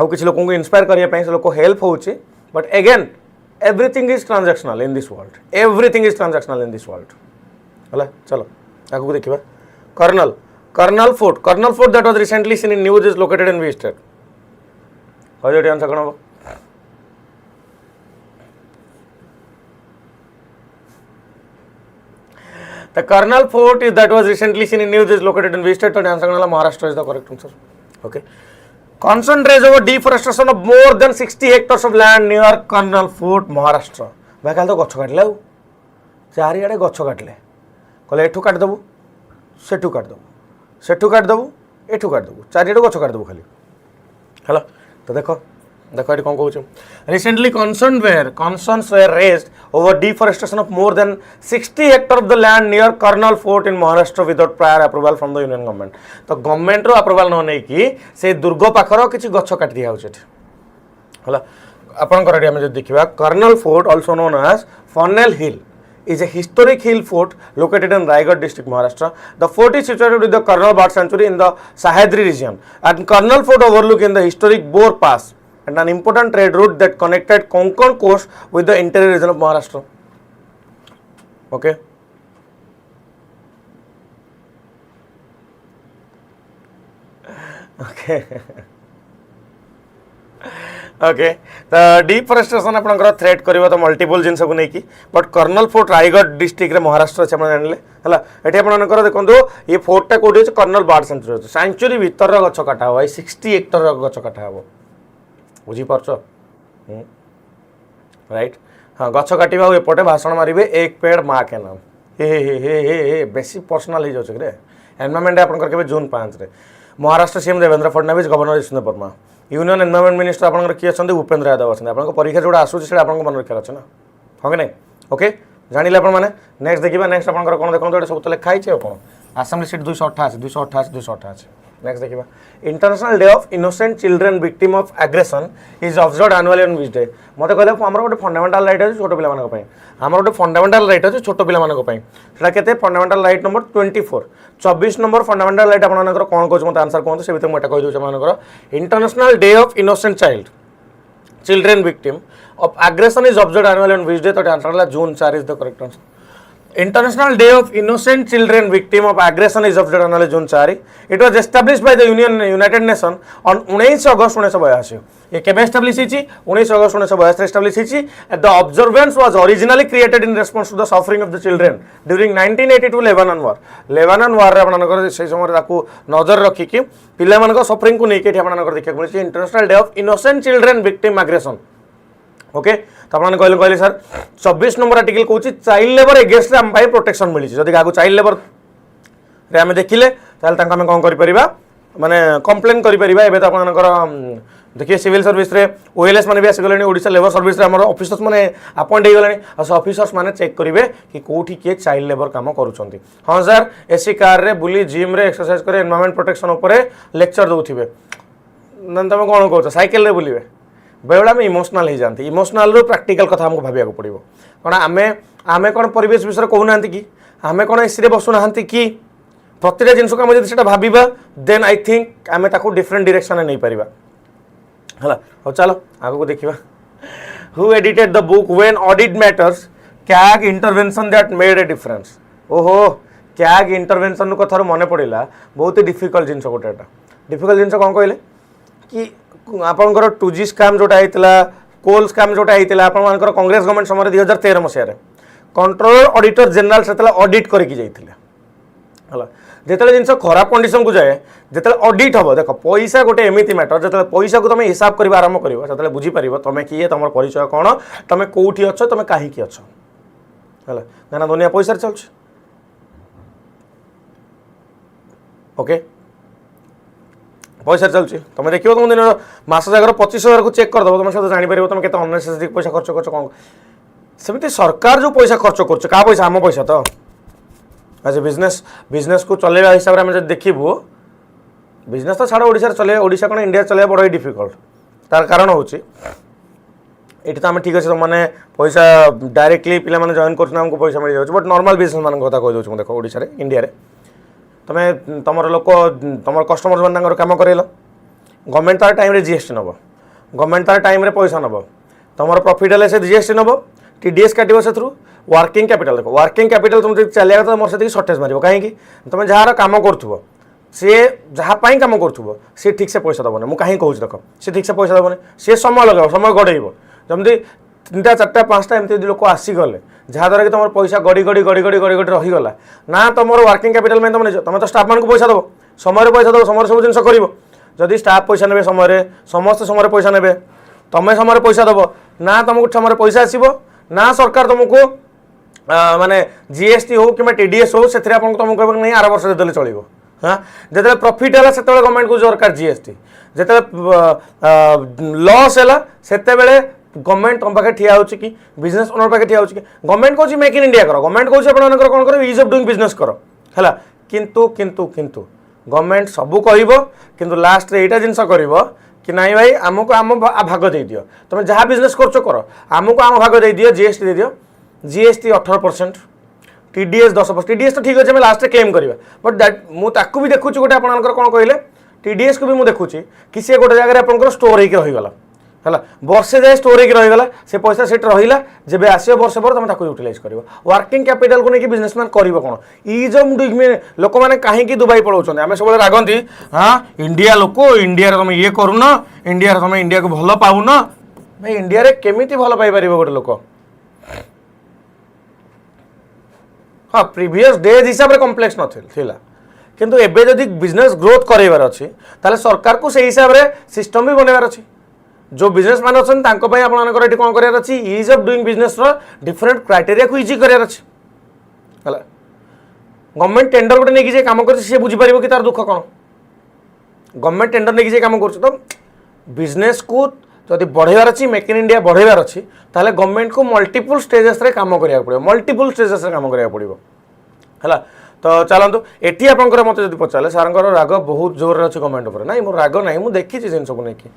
[SPEAKER 1] किसी लोक इंस्पायर करने लोक हेल्प हो but again everything is transactional in this world everything is transactional in this world है चलो आगे देखा Karnala fort that was recently seen in news is located in which state कह आंसर कौन हम The Karnala Fort is that was recently seen in news is located in which state? The answer is Maharashtra is the correct answer. Okay. Concentrates over deforestation of more than 60 hectares of land near Karnala Fort, Maharashtra. भाई कल तो गच्छ काटले चारिआडे गच्छ काटले कहले एठू काट देबू सेठू काट देबू सेठू काट देबू एठू काट देबू चारिआडे गच्छ काट देबू खाली हैला तो देखो देखो ये कौन कहूँ recently concerns were raised over deforestation of more than 60 hectares of the land near Karnala Fort in Maharashtra without prior approval from the union government. तो गवर्नमेंट रो अप्रूवल न नहीं कि से दुर्ग पाखर किसी गच्छ काट दिया होचे हला अपन कर हम देखिबा Karnala Fort also known as Funnel Hill is a historic hill fort located in Raigad district, Maharashtra. The fort is situated with the Karnal Bird Sanctuary in the Sahyadri region, and Karnal Fort overlook in the historic Bor Pass and an important trade route that connected Konkan coast with the interior region of Maharashtra. Okay. Okay. Okay तो डिफरेस्टेशन आपंकर थ्रेट कर तो मल्टीपल जिनस को लेकिन but Karnala fort Raigad district Maharashtra अच्छे जानले है आपंकर देखो ये फोर्टा कौटी अच्छे कर्नल बार्ड सेंचुरी अच्छे सेंचुरी भितर गच काटा भाई 60 हेक्टर गच काटा हे बुझीपार राइट हाँ गच काटा एपटे भाषण मारे एक पेड़ माँ के नाम हे बेसी पर्सनाल हो जाए एनवायरमेंट आपंकर के जून 5 Maharashtra CM Devendra Fadnavis governor Yashwant Verma union environment minister आपंकर किए अच्छा भूपेन्द्र यादव अच्छा आप परीक्षा जोड़ा आसूसी आप मन रखार अच्छे ना हाँ कि नहीं ओके जानिले आपने नेक्स्ट देखा नेक्स्ट आपंकर कौन देखो सब तो लिखाई कौन आसाम सीट 288 नेक्स्ट देखा international Day of Innocent Children Victim of Aggression is observed annually on which day मत कहले आम गोटे फंडामेंटाल राइट अच्छे छोट पे आम गोटे फंडामेंटाल राइट अच्छे छोट पे के fundamental right number 24 number fundamental right आपंकर कौन कौन मत आंसर कहते से मुझे कहीदे International Day of Innocent Child Children Victim of Aggression is observed annually on which day तो आंसर है June 4 is the correct answer International Day of Innocent Children Victim of Aggression is observed on June 4. It was established by the United Nations on 19 August 1982. ये केबे एस्टाब्लिश हिची 19 अगस्त 1982 एस्टाब्लिश हिची and the observance was originally created in response to the suffering of the children during 1982 Lebanon war. Lebanon war रे आपनकर से समय ताकू नजर रखी कि पिला मानक सफरिंग को नेके आपनकर देखिया मिलछि International Day of Innocent Children Victim Aggression. Okay तो आपने कहले सर 24 नंबर आर्टिकल कहूँ चाइल्ड लेबर एगेन्स्ट आम प्रोटेक्शन मिली जदि क्या चाइल्ड लेबर रे आम देखिले ताहले कौन कर माने कंप्लेन कर तो आप देखिए सिविल सर्विस रे ओएलएस माने भी आसीगले ओडिशा लेबर सर्विस रे हमर ऑफिसर्स माने अपॉइंट हो गले आ ऑफिसर्स माने चेक करिवे कि कोठी के चाइल्ड लेबर काम करूछंती. हां सर एसी कार रे बुली जिम रे एक्सरसाइज करे एनवायरनमेंट प्रोटेक्शन ऊपर लेक्चर दउथिबे नन तमे कोन कहछ साइकिल रे बुलिबे बेला में इमोशनल हो जाती इमोशनल रू प्रैक्टिकल कथा हमको भाविया पड़ो कौन आमे कौन परिवेश विषय कहूना कि आमे कौन एसी बसुना कि प्रत्येक जिनस को आम जो भाविबा देन आई थिंक आमे ताको डिफरेंट डायरेक्शन नहीं पारिबा हला. हो चलो आगो को देखिबा. Who edited the book when audit matters CAG intervention that made a difference. ओहो कैग इंटरवेंशन कथार मन पड़ा बहुत डिफिकल्ट जिनस गोटे डिफिकल्ट जिनस कौन कहले कि आपंकर 2G स्काम जोटा होता कोल स्काम जोटा होता आपर कांग्रेस गवर्नमेंट समय 2013 मसीह कंट्रोलर ऑडिटर जनरल से ऑडिट करके जाइए है जिते जिन खराब कंडीशन को जाए जिते ऑडिट हम देख पैसा गोटे एमती मैटर जो पैसा को तुम हिसाब कर आरंभ कर बुझीपार तुम किए तुम परिचय कौन तुम कौटी अच्छ तुम कहीं अच्छ है गाना दुनिया पैसा चल. ओके पैसा चलती तुम देख तुम दिन मस जगह 25,000 को चेक करदेव तुम सब जापर तुम के अननेसेसरी पैसा खर्च कर कौन सेमती सरकार जो पैसा खर्च कर क्या पैसा आम पैसा तो एज ए बिजनेस को चलेगा हिसाब से आम देखू बिजनेस तो छाड़ ओडिशा चले ओडिशा कौन इंडिया चले बड़ा डिफिकल्ट तार कारण हूँ ये तो आम ठीक अच्छे मैंने पैसा डायरेक्टली पे जॉइन कर पैसा मिल जाए बट नॉर्मल बिजनेस मान कथा कहीदे देख ओडिशा इंडिया तुम तुम लोक तुम कस्टमर मैंने कम कर गवर्नमेंट तार टाइम जीएसटी नब गवर्नमेंट तार टाइम पैसा नब तुम प्रॉफिट है से जीएसटी नब टीडीएस काटो से थ्रू वर्किंग कैपिटल देख वर्किंग कैपिटल तुम चलिए तो मोर से सर्टेज मार कहीं तुम जहाँ कम कर सी जहाँपाई कम कर सी ठीक से पैसा दबने मुझे कहीं कहूँ देख सी ठीक से पैसा दबने सी समय लगे समय गड़ेब जमी 3टा 4टा 5टा एमती लोक आसीगले जहाँद्वारा कि तुम पैसा गड़ी गड़ी गड़ी गड़ी गड़ी गड़ी रहीगला ना तुम वर्किंग कैपिटल में तुम तुम तो स्टाफ मान पैसा दब समय पैसा दब समय सब जिन कर जदि स्टाफ पैसा ने समय समस्त समय पैसा ने तुम्हें समय पैसा दब ना तुमको समय पैसा आसो ना सरकार तुमको माने जीएसटी हो कि टीडीएस हो से तुमको कह नहीं आर वर्ष देते चलो. हाँ जो प्रॉफिट है से गवर्नमेंट को दरकार जीएसटी जो लॉस है से गवर्नमेंट तुम पाखे ठिया हो कि बिजनेस ओनर पाखे ठिया हो कि गवर्नमेंट कौन मेक इन इंडिया कर गवर्नमेंट कौन आप कौन कर इज ऑफ डूइंग बिजनेस कर है किंतु किंतु किंतु गवर्नमेंट सबू कह कि लास्ट यहाँ जिनस कर कि नाई भाई आमको आम भाग दे दियो तुम जहाँ बिजनेस कर आमको आम भाग दे दियो जीएसटी दे दियो जीएसटी 18% टीडीएस 10% टीडीएस तो ठीक अच्छे लास्ट क्लेम करवा बट दैट मुझे भी देखुची गोटे आप कौन कहले टीडीएस को भी मुझे देखुची कि सी गोटे जगह आप स्टोर होकर रहीगला है वर्षे जाए स्टोर होकर रहीगला से पैसा सेट रहा जब आसो वर्ष पर तुम यूटिलाइज कर वर्किंग कैपिटल को लेकिन बिजनेसमैन कर कौन इज ऑफ डूइंग लोक मैंने कहीं दुबई पलाउं आम सब रागती हाँ इंडिया लोक इंडिया तुम ये करून इंडिया तुम इंडिया को भल पाऊन भाई इंडिया केमी भल पाइपर गोटे लोक हाँ प्रीवियस डेज हिसाब से कम्प्लेक्स नाला किंतु एबे जदि बिजनेस ग्रोथ करार अच्छी ताले सरकार को से हिसाब से सिस्टम भी बनवार अच्छी जो बिजनेस मैन अच्छा आपंकर कौन करार अच्छी is of doing business different criteria को इजी करार अच्छी है गवर्नमेंट टेंडर गोटे नहीं कम कर बुझीपार कि तार दुख कौन गवर्नमेंट टेंडर नहीं कम कर तो बिजनेस को जदि बढ़ेबार अच्छी मेक इन इंडिया बढ़ेबार अच्छी ताले गवर्नमेंट को मल्टीपल स्टेजेस रे काम करिया पड़ो मल्टीपल स्टेजेस रे काम करिया पड़ो है तो चलतु एटी आपंकर मत जब पचारे सार राग बहुत जोर अच्छे गवर्नमेंट उपर ना मोर राग ना मुझे देखी जिन सब नहीं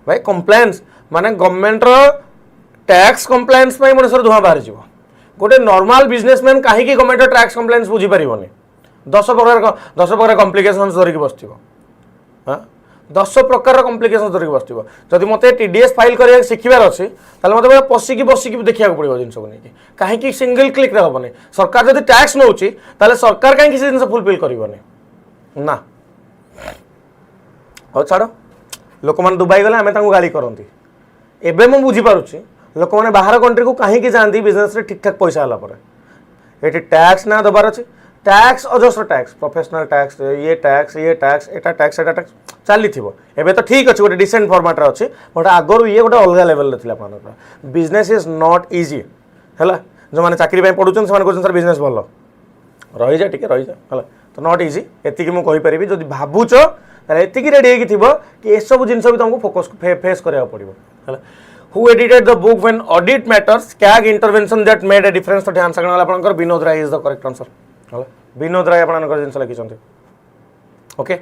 [SPEAKER 1] भाई कम्प्लेन्स माने गवर्नमेंट टैक्स कम्प्लेन्स मनुष्य धुआं बाहर जाव गोटे नॉर्मल बिजनेसमैन कहीं गवर्नमेंट टैक्स कम्प्लेन्स बुझीपार 10 प्रकार कम्प्लिकेशंस धरिकी बस हाँ 10 प्रकार कॉम्प्लिकेशन धरिक बसथिबो जदि मते टीडीएस फाइल करिया सिखिबार अछि ताले मते पसिकी बसिकी देखिया पड़िबो जिंस को नेकी काहे कि सिंगल क्लिक रे होबने सरकार जदि टैक्स नउची ताले सरकार काहे कि जिंस फुलफिल करिवने ना हो छाड़ लोक माने दुबई गले आमे तांको गाली करंती एबे मु बुझी पारुची लोक माने बाहर कंट्री को काहे कि जानती बिजनेस रे ठीक ठाक पैसा हला परे एटी टैक्स ना दबार अछि टैक्स अजस्र टैक्स प्रोफेशनल टैक्स ये टैक्स एटा टैक्स चली थी एबे तो ठीक अच्छे गोटे डिसेंट फॉर्मेट अच्छे बट आगर ये गोटे अलग लेवल रे बिजनेस इज नॉट इजी है जो मैंने चाकरी पढ़ुन से सर बिजनेस भल रही जा टे रही जा है तो नॉट इजी एतिक मुझे कहीपरि जब भावुच एतिक रेडी थी कि ये सब जिन भी तुमको फोकस फेस करा पड़ो है who edited the book when audit matters CAG intervention that made a difference तो आंसर कौन आपंकर Vinod Rai is the correct answer है विनोद राय आपंकर जिन लिखिं okay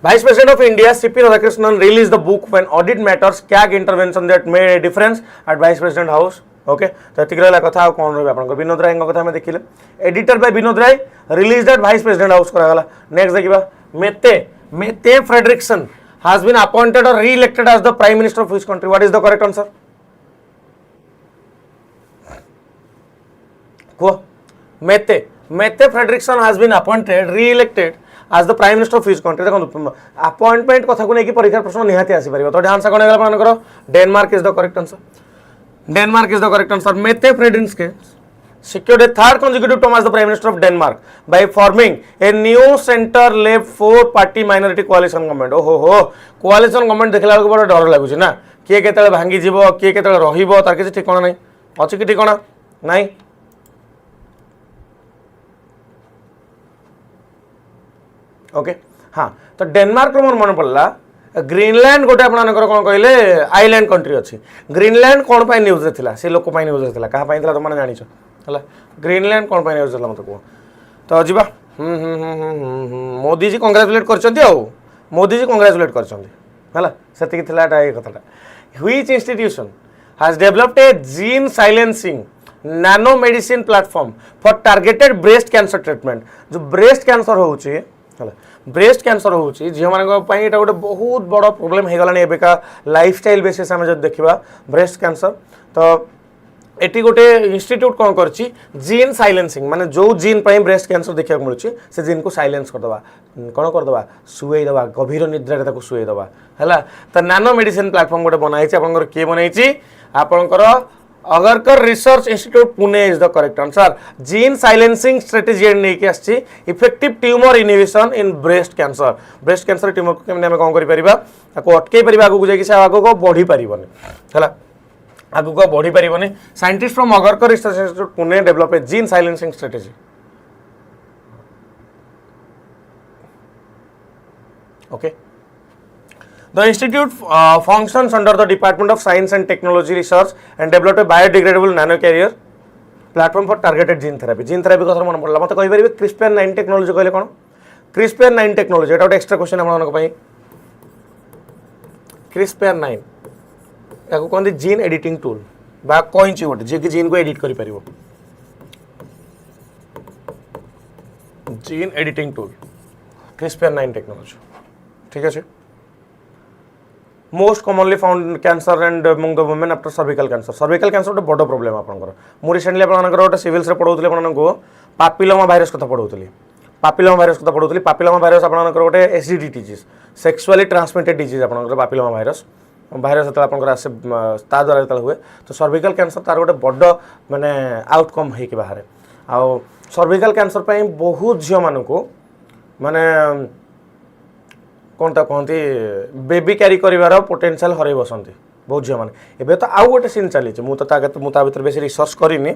[SPEAKER 1] Vice President of India, C.P. Radhakrishnan released the book when audit matters, CAG intervention that made a difference at Vice President House. Okay, तो एतिक रहला कथा कौन रही आपन विनोद राय कथा में देखिले editor by Vinod Rai released at vice president house करा गला नेक्स्ट देखिबा Mette Frederiksen has been appointed or re-elected as the prime minister of which country? What is the correct answer? Ko Mette Fredrickson has been appointed, re-elected as the prime minister of which country? देखो appointment कथा को लेके परीक्षा प्रश्न निहाती आसी परिबो तो आंसर कोन गला आपन करो Denmark is the correct answer. Denmark is the correct answer. Mette Frederiksen secured a third consecutive term as the Prime Minister of Denmark by forming a new center-left four-party minority coalition government. हो coalition government देखला बेलको बड़ा डर लागुଛି ना किए केतले भांगी जीवो किए केतले रहिबो तार किछि ठिकाना नाही अछि कि ठिकाना नाही. ओके हाँ तो डेनमार्क मोर मन पड़ला ग्रीनलैंड गोटे आपनकर कौन कहले आइलैंड कंट्री अच्छी ग्रीनलैंड कौन पाई न्यूज थिला से लोक पाई न्यूज थिला कहा पाई थिला तो माने जानिछ हला ग्रीनलैंड कौन पाई न्यूज थिला मत को तो जिबा मोदी जी कांग्रेचुलेट करछंती आ मोदी जी कांग्रेचुलेट करछंती हला सेति कि थिला ए कथाटा which institution has developed a gene silencing nanomedicine platform for targeted breast cancer treatment जो ब्रेस्ट कैंसर होउची ब्रेस्ट कैंसर होउची झियो मानक पई एटा गोटे बहुत बड़ प्रॉब्लम हे गलानी एबेका लाइफस्टाइल बेसिस हम जब देखिबा ब्रेस्ट कैंसर तो एटी गोटे इंस्टीट्यूट कौन करची जीन साइलेंसिंग माने जो जीन पई ब्रेस्ट कैंसर देखिया मिलुची से जीन को साइलेंस कर दबा कोन कर दबा सुई दबा गभीर निद्रा रे ताको सुई दबा हैला तो नैनो मेडिसिन प्लेटफॉर्म गोटे बनाई छी आपनकर के बनाई छी आपनकर Agarkar Research Institute Pune is the correct answer. Gene silencing strategy नहीं आसी effective tumour inhibition in breast cancer tumour को केमने हम कौन करि परिबा ताको अटकै परिबा आगु जाकि से आगु को बढ़ी परिबने हला आगु को बढ़ी परिबने. Scientist from Agharkar Research Institute Pune develop a gene silencing strategy. Okay The institute functions under the Department of Science and Technology Research and developed a biodegradable nano carrier platform for targeted gene therapy. Gene therapy कथर मन पड़ला मते कहि परिबे CRISPR-9 टेक्नोलॉजी कहले कोन CRISPR-9 टेक्नोलॉजी एटा गोटे एक्स्ट्रा क्वेश्चन हमन पई CRISPR-9 याको कोन जीन एडिटिंग टूल बा कोइंची गोटे जे कि जीन को एडिट करि परिबो gene editing tool CRISPR-9 technology ठीक আছে. Most commonly found cancer and among the women after cervical cancer गोटे बड़ प्रोब्लेम आपंकर मु रिसेंटली आपंकर गोटे सिविल्स पढ़ाऊली आपको पापिलोमा भाइरस कथा पढ़ाऊली पापिलोमा भाइरस आपंकर गोटे STD disease sexually transmitted disease आपंकर पापिलोमा भाइरस जो आपंकर आसे ता द्वारा जो हुए तो सर्विकल कैंसर तार गोटे बड़ माने आउटकम है कि बाहर आउ सर्विकल कैंसर बहुत झील मानक माने कौन ता कहती बेबी क्यारी कर पोटेंशियल हर बसंती बहुत झील मैंने एवं तो आउ गोटे सीन चली मुझे भर बेस रिसर्च करनी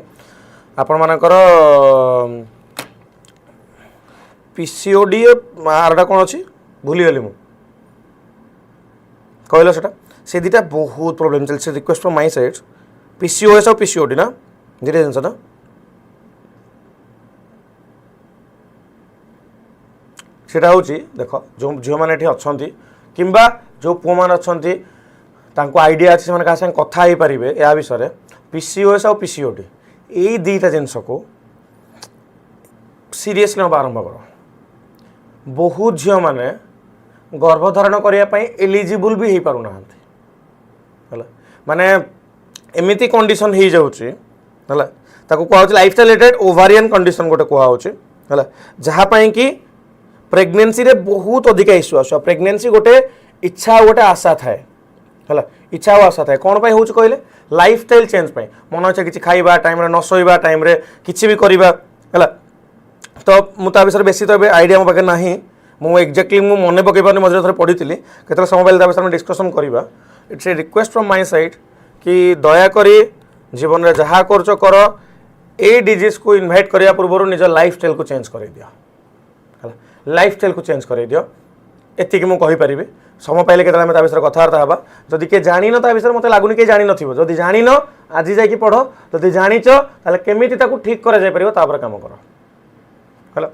[SPEAKER 1] आपण मानकर पीसीओडी आरटा कौन अच्छी भूलीगली मु कहल से दुटा बहुत प्रोब्लेम चलती request from my side PCOS और पीसीओडी ना दुटा जिनस ना सेटा हूँ देख जो झील मैंने अच्छा कि जो पुआ मैंने अच्छा आइडिया अच्छे से क्या कथा हो पारे या विषय पीसीओएस और पीसीओडी यही दुईटा जिनस को सीरियसली हम आरंभ कर बहुत झील मैंने गर्भधारण करने एलिजिबल भी हो पार ना माने एमती कंडीशन हो जाऊँगी कहुँ लाइफस्टाइल रिलेटेड ओवारियन कंडीशन गोटे कहुँ जहाँपाई कि प्रेगनेंसी रे बहुत अधिक इश्यू आस प्रेगनेंसी गोटे इच्छा गोटे आशा थाए है इच्छा और आशा थाए कौन हो कहले लाइफस्टाइल चेंज पे मन इच्छा कि खाइबा टाइम न शोइबा टाइम किसी भी करवा है तो मुझे विषय बेसी तो आइडिया मो पाखे ना मुझे एक्जाक्टली मुझे मन पकई पारे मझे थे पढ़ी केत समय पाइले विषय डिस्कसन करवा it's a request from my side कि दयाकोरी जीवन में जहाँ कर ए डिजीज को इनवाइट करने पूर्व निज लाइफस्टाइल को चेंज कर दियो लाइफस्टाइल को चेंज कर दियो एति मुझे समय पाइले के विषय कथबार्ता हाँ जदि किए जान विषय मत लगुनि किए जान नदी जान आज जा पढ़ जदि जाच केमी ठीक कर कम कर है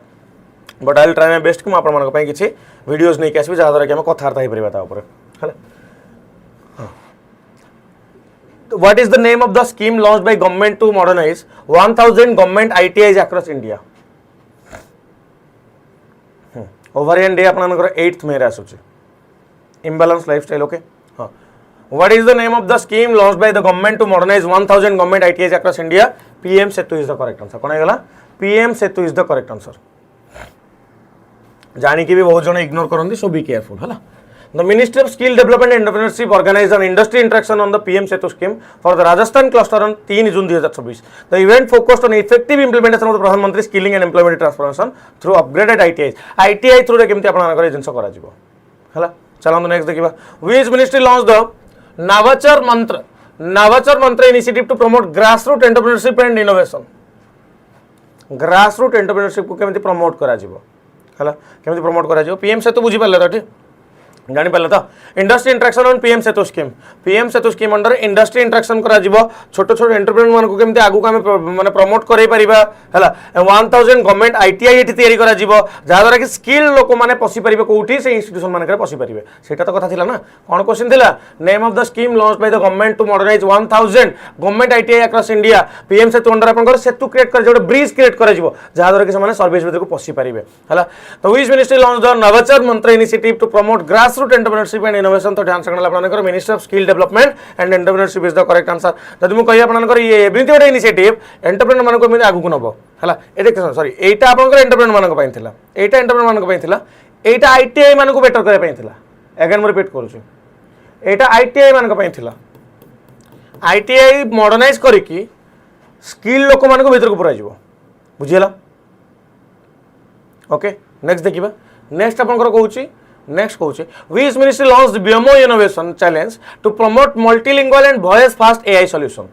[SPEAKER 1] but I will try my best कि मुझे किसी वीडियोज नहीं आसबि जहाँद्वारा कि आम कथबार्ता हो पार है What is the name of the scheme launched by government to modernize 1000 government ITIs across India? Ovarian Day आपनकर 8th May रे आसुची imbalance lifestyle okay हाँ What is the name of the scheme launched by the government to modernize 1000 government ITIs across India? PM Setu is the correct answer. कौन है PM Setu is the correct answer. जानी कि भी बहुत जन इग्नोर करंदी so be careful है The Ministry of Skill Development and Entrepreneurship organized an industry interaction on the PM Setu scheme for the Rajasthan cluster on 3 June 2026. The event focused on effective implementation of the Pradhan Mantri Skilling and Employment Transformation through upgraded ITIs. ITI through रे केमती आपन कर जिंस करा जिवो हला चलो नेक्स्ट देखिबा Which ministry launched the Navachar Mantra initiative to promote grassroots entrepreneurship and innovation. Grassroots entrepreneurship को केमती प्रमोट करा जिवो हला केमती प्रमोट करा जिवो PM Setu बुझी पाले तो जानी पाले तो industry interaction on PM Setu scheme under industry interaction करा जीवो छोट छोट एंटरप्रेन्योर मान को केमते आगु काम माने प्रमोट करै परिबा हला 1000 गवर्नमेंट आईटीआई एठी तयारी करा जीवो जा द्वारा कि स्किल लोक माने पसी परिबे कोठी से इंस्टीट्यूशन मान करे पसी परिबे सेटा तो कथा थिला ना कोन क्वेश्चन थिला name of the scheme launched by the government to modernize 1000 government ITI across India PM Setu under आपन कर सेतु क्रिएट कर जोडे ब्रिज क्रिएट करा जीवो जा द्वारा कि माने सर्विस भीतर को पसी परिबे हला तो which ministry launched the Navachar Mantra initiative to promote grassroots entrepreneurship and innovation तो ध्यान सकना आपनकर ministry of skill development and entrepreneurship is the correct answer जदि मु कहि आपनकर ये एबिलिटी गोटे इनिशिएटिव एंटरप्रेन्योर मानको एमिति आगु को नबो हला ए देख सॉरी एटा आपनकर एंटरप्रेन्योर मानको पइन थिला एटा एंटरप्रेन्योर मानको पइन थिला एटा आईटीआई मानको बेटर करे पइन थिला अगेन मु रिपीट करू छी एटा आईटीआई मानको पइन थिला आईटीआई मॉडर्नाइज करिकि स्किल लोक मानको भीतर को पुरा जिवो बुझियला ओके नेक्स्ट देखिबा नेक्स्ट आपनकर कहूची Next कहूँ Which ministry launched the BMO Innovation Challenge to promote multilingual and voice fast AI solution?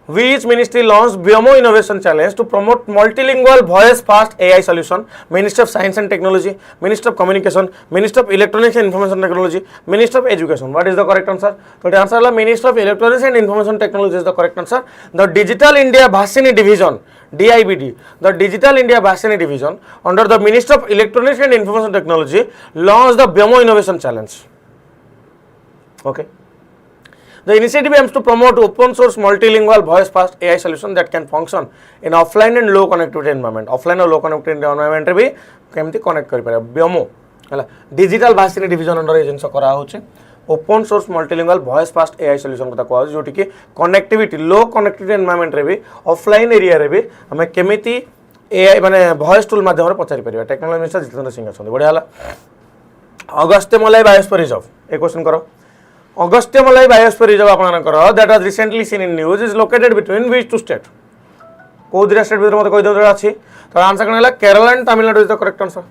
[SPEAKER 1] Which ministry launched BMO Innovation Challenge to promote multilingual voice fast AI solution? Ministry of Science and Technology, Ministry of Communication, Ministry of Electronics and Information Technology, Ministry of Education. What is the correct answer? So the answer is Ministry of Electronics and Information Technology is the correct answer. The Digital India Bhashini Division, DIBD, the Digital India Bhashini Division under the Ministry of Electronics and Information Technology launched the BMO Innovation Challenge. Okay. The initiative aims to promote open source multilingual voice fast AI solution that can function in offline and low connectivity environment. Offline और low connectivity environment रे भी केमती कनेक्ट करि पारे BMO हला डिजिटल भाषिनी डिवीजन अंडर ए जिंस करा होचे open source multilingual voice fast AI solution को कहवा जोटी कि कनेक्टिविटी लो कनेक्टिविटी एनवायरनमेंट रे भी ऑफलाइन एरिया रे भी हमें केमिति एआई माने वॉइस टूल माध्यम रे पचारि परिबा टेक्नोलॉजी मिनिस्टर जितेंद्र सिंह अछन बढ़िया हला अगस्त्यमलाई बायोस्फीयर रिजर्व ए क्वेश्चन करो Augustyamalai Biosphere Reserve आपनकर that was recently seen in news is located between which two state को दिरा स्टेट भीतर मते कहि दो अछि तो आंसर कनला Kerala and Tamil Nadu is the correct answer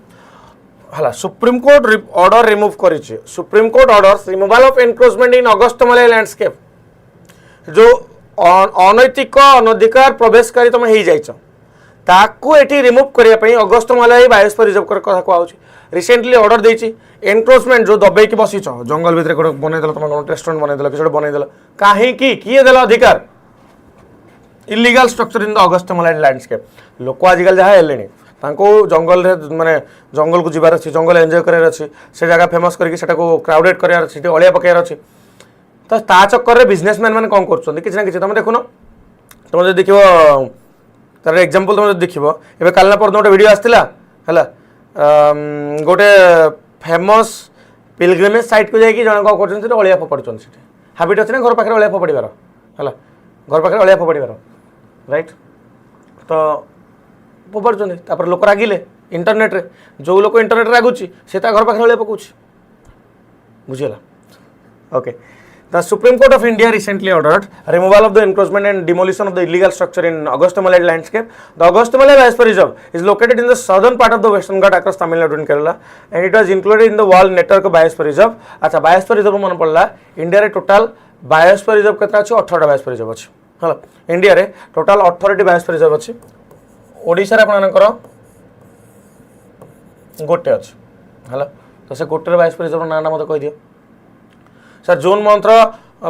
[SPEAKER 1] हला सुप्रीम कोर्ट ऑर्डर रिमूव करिछि Supreme Court orders removal of encroachment in Agasthyamalai landscape जो अनैतिक अनधिकार प्रवेशकारी तुम हो जाइछ ताकू एठी रिमूव करिया पई अगस्त्यमलाई बायोस्फीयर रिजर्व कर कथा कहउछि रिसेंटली ऑर्डर देछि एनक्रोचमेंट जो दबे की बसिछ जंगल भीतर कोड बनै देला तुम रेस्टोरेंट बनै देला किछो बनै देला काहे की किए देला अधिकार illegal structure in the Agasthyamalai landscape लोक आजिकल जहा हेलेनी तांको जंगल रे माने जंगल को जिबार अछि जंगल एन्जॉय करार अछि से जगह फेमस करके सेटा को क्राउडेड करार अछि सेठी अलिया पकायर अछि तो ता चक्कर रे बिजनेसमैन माने कोन करछन किछ ना किछ तुम देखुनो तुम जे देखिबो तार एग्जांपल तुम देखिबो एबे कालना पर गोटे वीडियो आस्तिला हला गोटे फेमस पिलग्रिमेज साइट को जाकि जन कौन कर अलिया फोपाड़ुन से हाबिट अच्छे ना घर पाखे अलिया फोपाड़ार है घर पाखे अलिया फोपाड़ार राइट तो फोपाड़ुं लोक रागिले इंटरनेट रे जो लोक इंटरनेट रागुची से घर पाखे अलिया पकाउछि बुझीगला okay The Supreme Court of India recently ordered removal of the encroachment and demolition of the illegal structure in Augustamala landscape. The Augustamala Biosphere Reserve is located in the southern part of the Western Ghats across Tamil Nadu and Kerala, and it was included in the World Network of Biosphere Reserve. अच्छा Biosphere Reserve मन पड़ला इंडिया रे टोटल Biosphere Reserve केतना अछि 18 Biosphere Reserve अछि हला इंडिया रे टोटल 18 Biosphere Reserve अछि ओडिसा रे आपनकर गोटे अछि हला तो से गोटे Biosphere Reserve ना मते कहि दियो सर जून मंथ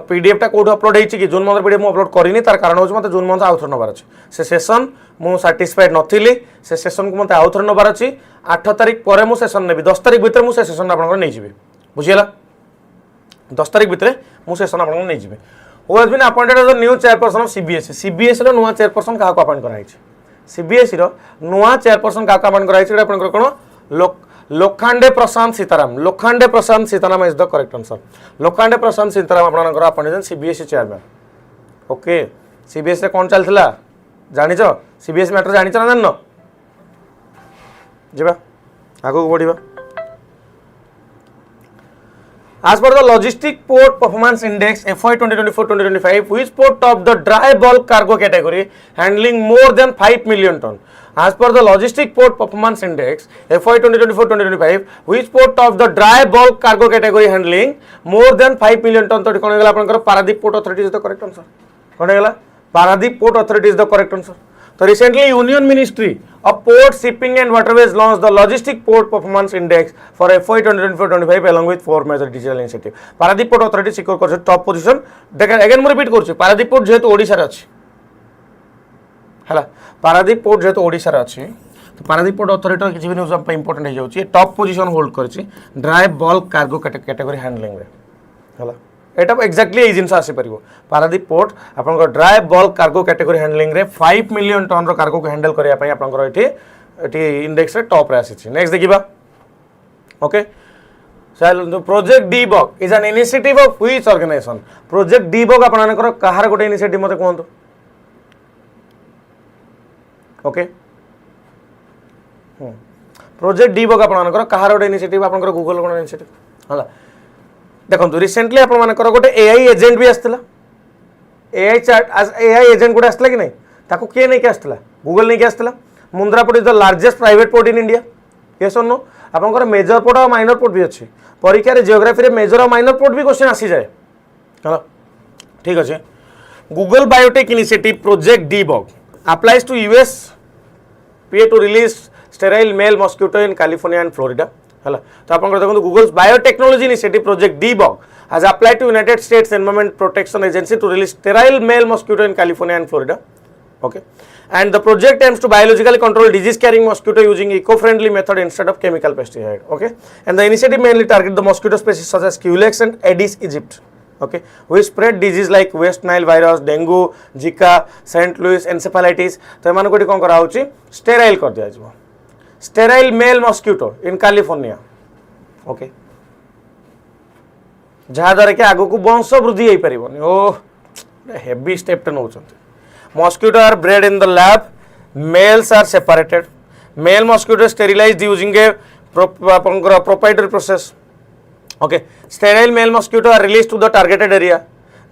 [SPEAKER 1] पीडीएफ टा कोड अपलोड होईची कि जून मंथ पीडीएफ मु अपलोड करिनी तार कारण होछ मते जून मंथ आउथर नबार अछि से सेशन मु सैटिस्फाइड नथिली से सेशन को मते आउथर नबार अछि 8 तारिख परे मु सेशन नेबी 10 तारिख भीतर मु से सेशन आपनकर नै जिबे बुझियला 10 तारिख भीतर मु सेशन आपनकर नै जिबे who has been appointed as the new chairperson of CBSE CBSE रो नुवा चेयरपर्सन काहा को अपॉइंट कराइछि सीबीएसई रो नुवा चेयरपर्सन काहा को अपॉइंट कराइछि आपनकर कोन Lokhande Prashant Sitaram is the correct answer Lokhande Prashant Sitaram आपनकर appointed CBSE chairman okay CBSE रे कोन चलथिला जानिछो सीबीएसई मैटर जानिछो ना जाननो जेबा आगो बढ़िबा As per the Logistic Port Performance Index FY 2024-2025, which port topped the dry bulk cargo category handling more than 5 million ton? As per the Logistic Port Performance Index FY 2024-2025, which port topped the dry bulk cargo category handling more than 5 million ton? तो कौन गला आपनकर Paradip Port Authority is the correct answer. कौन गला Paradip Port Authority is the correct answer. So recently Union Ministry of Port, Shipping and Waterways launched the Logistic Port Performance Index for FY 2024-25 along with 4 major digital initiatives. Paradip Port Authority secure करছে top position. देखा again मैं repeat करছি Paradip Port जेहेतु ओडिशा रे अछि हला Paradip Port जेहेतु ओडिशा रे अछि तो Paradip Port Authority किछि भी न्यूज हम इंपोर्टेंट हे जाउछि टॉप पोजीशन होल्ड करछि dry bulk cargo category handling रे हला एटा एक्जाक्टली ए जिंस आसी परिबो पारादीप पोर्ट आपनकर dry bulk cargo category handling रे 5 मिलियन टन रो कार्गो को हैंडल करिया पई आपनकर एठी इंडेक्स रे टॉप रे आसी छि नेक्स्ट देखिबा okay so Project Debug is an initiative of which organization Project Debug आपनकर कहार गोटे इनिशिएटिव मते कोहंतु ओके प्रोजेक्ट डीबग आपनकर कहार गोटे इनिशिएटिव आपनकर गूगल कोन इनिशिएटिव हला देखो रिसेंटली आप गोटे एआई एजेंट भी आसला एआई चार्ट एआई एजेंट गोटे आसला कि नहीं ताको किए नहीं आसला गूगल नहीं आसला Mundra port is the largest private port in India yes और नो आपनकर मेजर पोर्ट और माइनर पोर्ट भी अच्छी परीक्षा रे जियोग्राफी रे मेजर और माइनर पोर्ट भी क्वेश्चन आसी जाए चलो ठीक अच्छे Google biotech initiative Project Debug applies to US EPA to release sterile male mosquito in California and Florida हला तो आपन देखो Google biotechnology initiative Project Debug has applied to United States Environment Protection Agency to release sterile male mosquito in California and Florida okay and the project aims to biologically control disease carrying mosquito using eco-friendly method instead of chemical pesticide okay and the initiative mainly target the mosquito species such as Culex and Aedes aegypti okay which spread disease like West Nile virus dengue Zika St. Louis encephalitis तो एमान कोठी कोन करा होची स्टेराइल कर दिया जबो sterile male mosquito in California okay जहाँ द्वारा कि आगो को वंश वृद्धि हो पारिबनी ओ हेवी स्टेप नौ mosquito are bred in the lab males are separated male mosquito sterilised using a proprietary process okay sterile male mosquito are released to the targeted area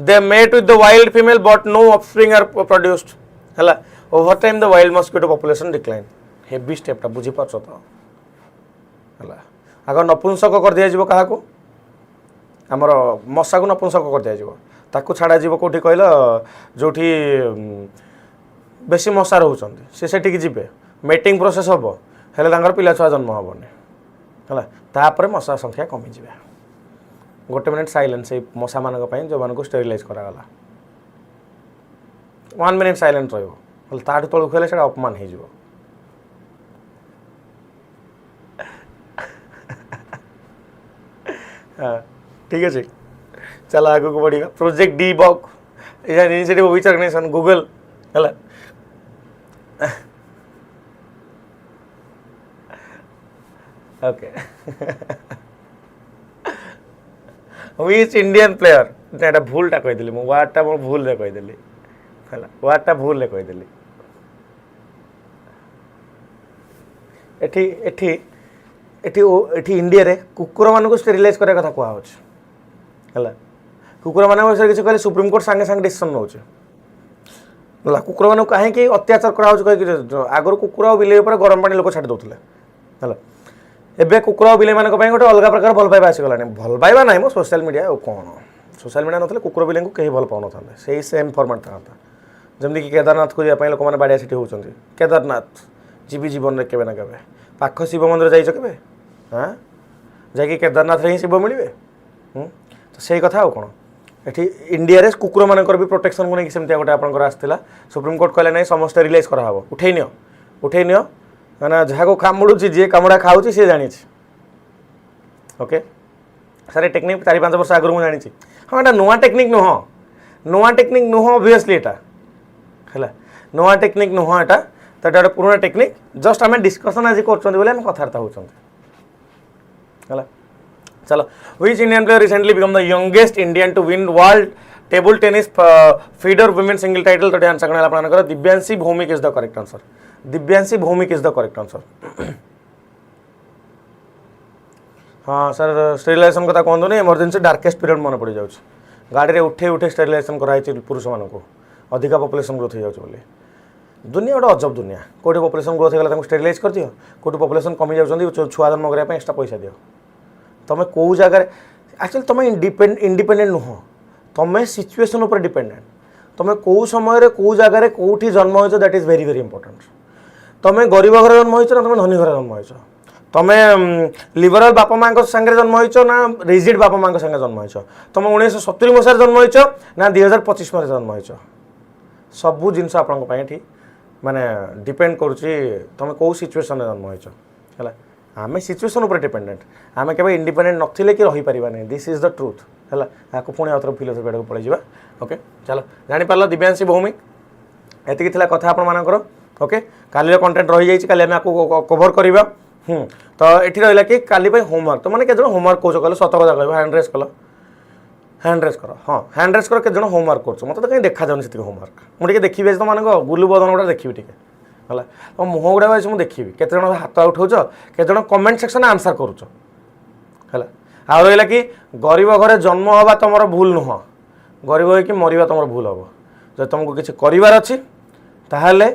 [SPEAKER 1] they mate with the wild female but no offspring are produced hela over time the wild mosquito population decline heavy step ta बुझी पाछो तो हला अगर नपुंसक कर दिया जीवो काहा को हमर मशा को नपुंसक कर दिया जीवो ताकू छाड़ा जीवो कोठी कहलो जोठी बेसी मशा रहउचंदी से सेठी की जीवे मेटिंग प्रोसेस हबो हेले तांगर पिला छुआ जन्म हबोनी हला तापर मशा संख्या कमी जीवे गोटे मिनिट साइलेंस मशा मान जो मान को स्टेरिलाइज करागला 1 मिनिट साइलेंट रही ताठ तलू खेले से अपमान हो ठीक है चलो आगे को बढ़िया Project Debug initiative which organization Google है ओके व्हिच इंडियन प्लेयर एटा भूलटा कहिदेली मु वार्डटा मो भूल रे कहिदेली हला वार्डटा भूल रे कहिदेली एठी एठी एठी एठी इंडिया रे कुकुर मान को स्टेरिलाइज करे कथा कुआ होछ हला कुकुर मान विषय किसी कहले सुप्रीम कोर्ट संगे संगे डिसीजन नौचे हला कुकुर मान कहीं अत्याचार करा होछ कहि आगर कुकुर और बिले ऊपर गरम पानी लोक छाड़ दउतले हला एबे कुकुर और बिले मान को गोटे अलग प्रकार भल पाइबा आसी गलानी भल पाइबा नाही मो सोशल मीडिया ओ कोन सोशल मीडिया नथले कुकुर बिले को कहीं भल पाउन थाले सेही सेम फॉर्मेट था जमदी कि केदारनाथ को जाय लोक मान बाडिया सिटी होचंती केदारनाथ जीवी जीवन रे केबे ना केबे पाख शिव मंदिर जाइछ केबे हां जाकि केदारनाथ रे ही शिव मिलिबे तो सेही कथा कोन एठी इंडिया रे कुकुर मानकर भी प्रोटेक्शन को नहीं सेमती गोटे आपनकर आस्थिला सुप्रीम कोर्ट कहले नहीं समस्त रिलीज करा हबो उठै नियो माने जहा को कामुडु जे कामुडा खाउची से जानि छी ओके सारे टेक्निक 4-5 वर्ष आगु मु जानि छी हां एटा नोआ टेक्निक नुह ऑब्वियसली एटा हला नोआ टेक्निक नुह एटा तो एटा पुराना टेक्निक जस्ट आम डिस्कसन आज कर बोले कथबार्ता होला चलो which Indian player recently become the youngest Indian to win world table tennis feeder women single title तो आंसर कण आपनकर Divyanshi Bhowmik is the correct answer Divyanshi Bhowmik is the correct answer हाँ सर स्टेरिलाइजेशन कथा कहूँ नहीं इमरजेंसी डार्केस्ट पीरियड मन पड़ जाऊँ गाड़ी में उठे उठे स्टेरिलाइजेशन कराई पुरुष मानक अधिका पॉपुलेशन ग्रोथ हो जाए दुनिया गोटे अजब दुनिया कौटे पॉपुलेशन ग्रोथ होगा स्टेरिलाइज कर दियो कौटे पॉपुलेशन कमी जाऊँ छुआ जन्म करने एक्स्ट्रा पैसा दियो तुम कौ जगह एक्चुअली तुम इंडिपेंडेंट नुह तुम सिचुएशन उपर डिपेंडेंट तुम कौ समय कौ जगह कौटी जन्म हो that is very very important तुम गरीब घर जन्म हो तुम धनी घर जन्म हो तुम लिबराल बापा माँ संगे जन्म हो ना रिजिड बापा माँ संगे जन्म हो तुम 1970 मसीह जन्म हो ना 2025 मसीह जन्म हो सबू जिनस आपण माने डिपेंड करुच्ची तुम कौ सिचुएशन जन्म हो आम सिचुएशन उपर डिपेंडेंट आम के इंडिपेंडेंट नथिले कि रही पारिबा नहीं दिस इज द ट्रुथ है आपको पुणी आउथर फिलोसफी आड़ पड़े जा ओके चलो जापार दिव्यांशी भौमिक एति कथा आपर ओके काली कंटेंट रही जाइए काली आम आपको कवर करवा तो ये रहा कि काली होमवर्क तो मैंने केजन होमवर्क कौच कल सत कथा कह हैंड रेस कल हैंड रेस कर हाँ हैंड रेस कर केजन होमवर्क कर मत तो कहीं देखा जाऊनी से होमवर्क मुझे देखी तुम मानक गुलु बदन गुड़ा देखी टे है तो मुह गुड़ा मुझे देखी केत हाथ उठाऊच केजन कमेंट सेक्शन आंसर करुच है आ रहा कि गरीब घर जन्म हवा तुम भूल नुह गरीब हो मरवा तुम भूल हम जब तुमको किसी करार अच्छी ताहले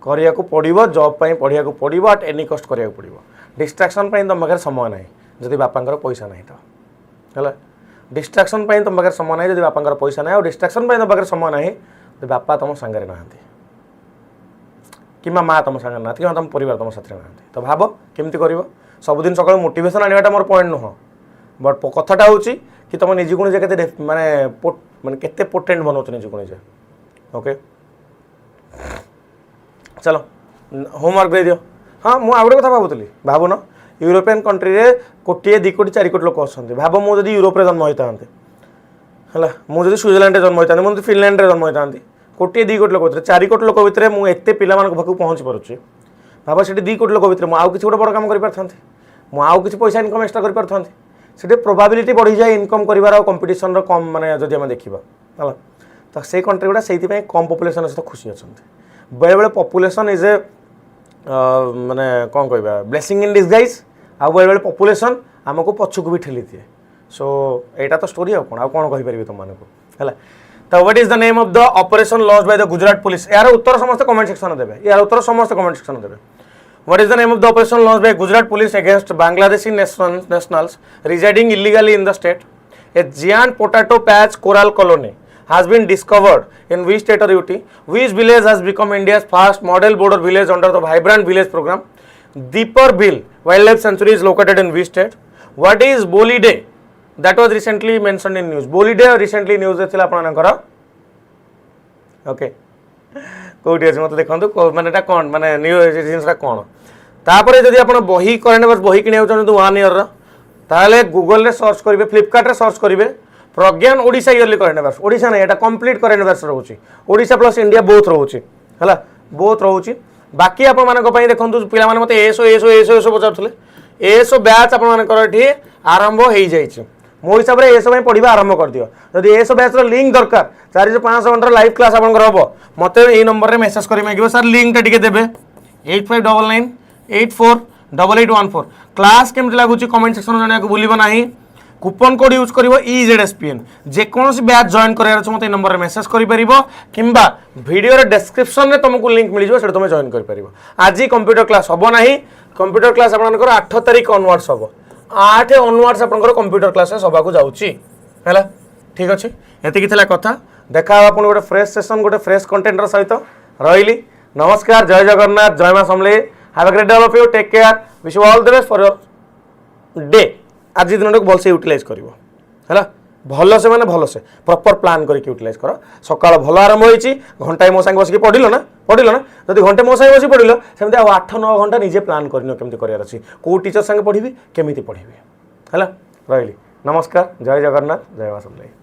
[SPEAKER 1] करिया को पड़ो जॉब पाई पढ़िया को पड़ो आट एनी कस्ट करिया को पड़ो डिस्ट्राक्शन तुम पाखे समय ना जदि बापांकर पैसा ना तो है डिस्ट्राक्शन तुम पाखे समय ना जब बापांकर पैसा ना और डिस्ट्राक्शन तुम पाखे समय ना तो बापा तुम सांगे ना कि माँ तुम सांगे ना कि तुम परिवार तुम साथी ना तो भाव केमती कर सबुदिन सकाल मोटिवेशन आने मोर पॉइंट नुह बट कथाटा हूँ कि तुम निजी को निजे माने केते पोटेंट बनाओ निजी को निजे ओके चलो होमवर्क दे दियो हाँ मुझे आउ गोटे कथा भावुली भावुन यूरोपियन कंट्री रे कोटी 2 कोटी 4 कोटी लोक अच्छा भाव मुझे यूरोप जन्म होता है मुझे स्विट्जरलैंड जन्म होता मुझे फिनलैंड जन्म होता कोटी 2 कोटी लोक भितर 4 कोटी लोक भितर मुझे एत पिला पाखक पहुँची पारुच्छी भाव से 2 कोटी लोक भितर मुझे किसी गोटे बड़ कम कर मुझे पैसा इनकम एक्सट्रा कर पारथांती से प्रोबाबिलिटी बढ़ी जाए इनकम कर कंपिटिशन कम माने जदि आम देखा है तो से कंट्री गुड़ा से कम पॉपुलेशन सहित खुशी अच्छा बेले बेले पॉपुलेशन इज ए माने कौन कह ब्लेसिंग इन डिसगाइज आ बेले बेले पॉपुलेशन आमको पछक भी ठेली दिए सो एटा तो स्टोरी आ कौन कहीपर तुम है तो what is the name of the operation launch by the Gujarat police यार उत्तर समस्त कमेंट सेक्शन देवे यार उत्तर समस्त कमेंट सेक्शन देवे what is the name of the operation launch by Gujarat police against Bangladeshi nationals residing illegally in the state a giant potato patch coral colony has been discovered in which state or UT which village has become India's first model border village under the vibrant village program Deeperbill wildlife sanctuary is located in which state what is Boli Day that was recently mentioned in news Boli Day recently news thila apananकर okay कोटी अच्छे मत देखो माने कौन माने न्यूज जिनसा कौन तापर जदि आप बही करेंट अफेयर्स बही किणा चाहते 1 ईयर ताले गूगल रे सर्च करेंगे फ्लिपकार्ट रे सर्च करेंगे Pragyan Odisha yearly current affairs Odisha नहीं एटा कंप्लीट करेंट अफेयर्स रोचे ओडिशा प्लस इंडिया बोथ रोचे है बोथ रोचे बाकी आप देखो पिला मत एसओ एसओ एसओ एसओ पचारे एसओ बैच आपर आरंभ हो जाइए मो हिसाब से ये सब पढ़ा आरंभ कर दियो जदि ये सब बैच लिंक दरकार 400-500 घंटा लाइव क्लास आपंकर हम मत ये नंबर में मेसेज कर मांगे सर लिंक टे देवे 8599848814 क्लास केमती लगुच कमेंट सेक्शन में जानने भूल ना कूपन कोड यूज कर EZSPN जेकोसी बैच जॉइन करार मत नंबर में मेसेज कर किंबा वीडियो डिस्क्रिप्शन में तुमको लिंक मिल जाए तुम जॉइन कर आज कंप्यूटर क्लास हम ना कंप्यूटर क्लास आपंकर 8 तारीख ऑनवर्ड्स हम 8 ऑनवर्ड्स आपंकर कंप्यूटर क्लास सभा को जाऊँगी है ठीक अच्छे ये कथा देखा आपन गोटे फ्रेश सेशन गोटे फ्रेश कंटेंट सहित रही नमस्कार जय जगन्नाथ जय मां Samalei have a great day all of you take care wish you all the best for your day आज दिन को भलसे यूटिलाइज कर भलसे माने भलसे प्रॉपर प्लान करके यूटिलाइज कर सकाळ भल आरंभ होईची घंटाए मो संग बसिक पढ़िल ना जदि घंटे मो संग बसी पढ़िल सेमते 8-9 घंटा निजे प्लान करनो केमती करियार अछि को टीचर संग पढ़िबी केमिति पढ़िबी हैला रहिली नमस्कार जय जगन्नाथ जय मां समले।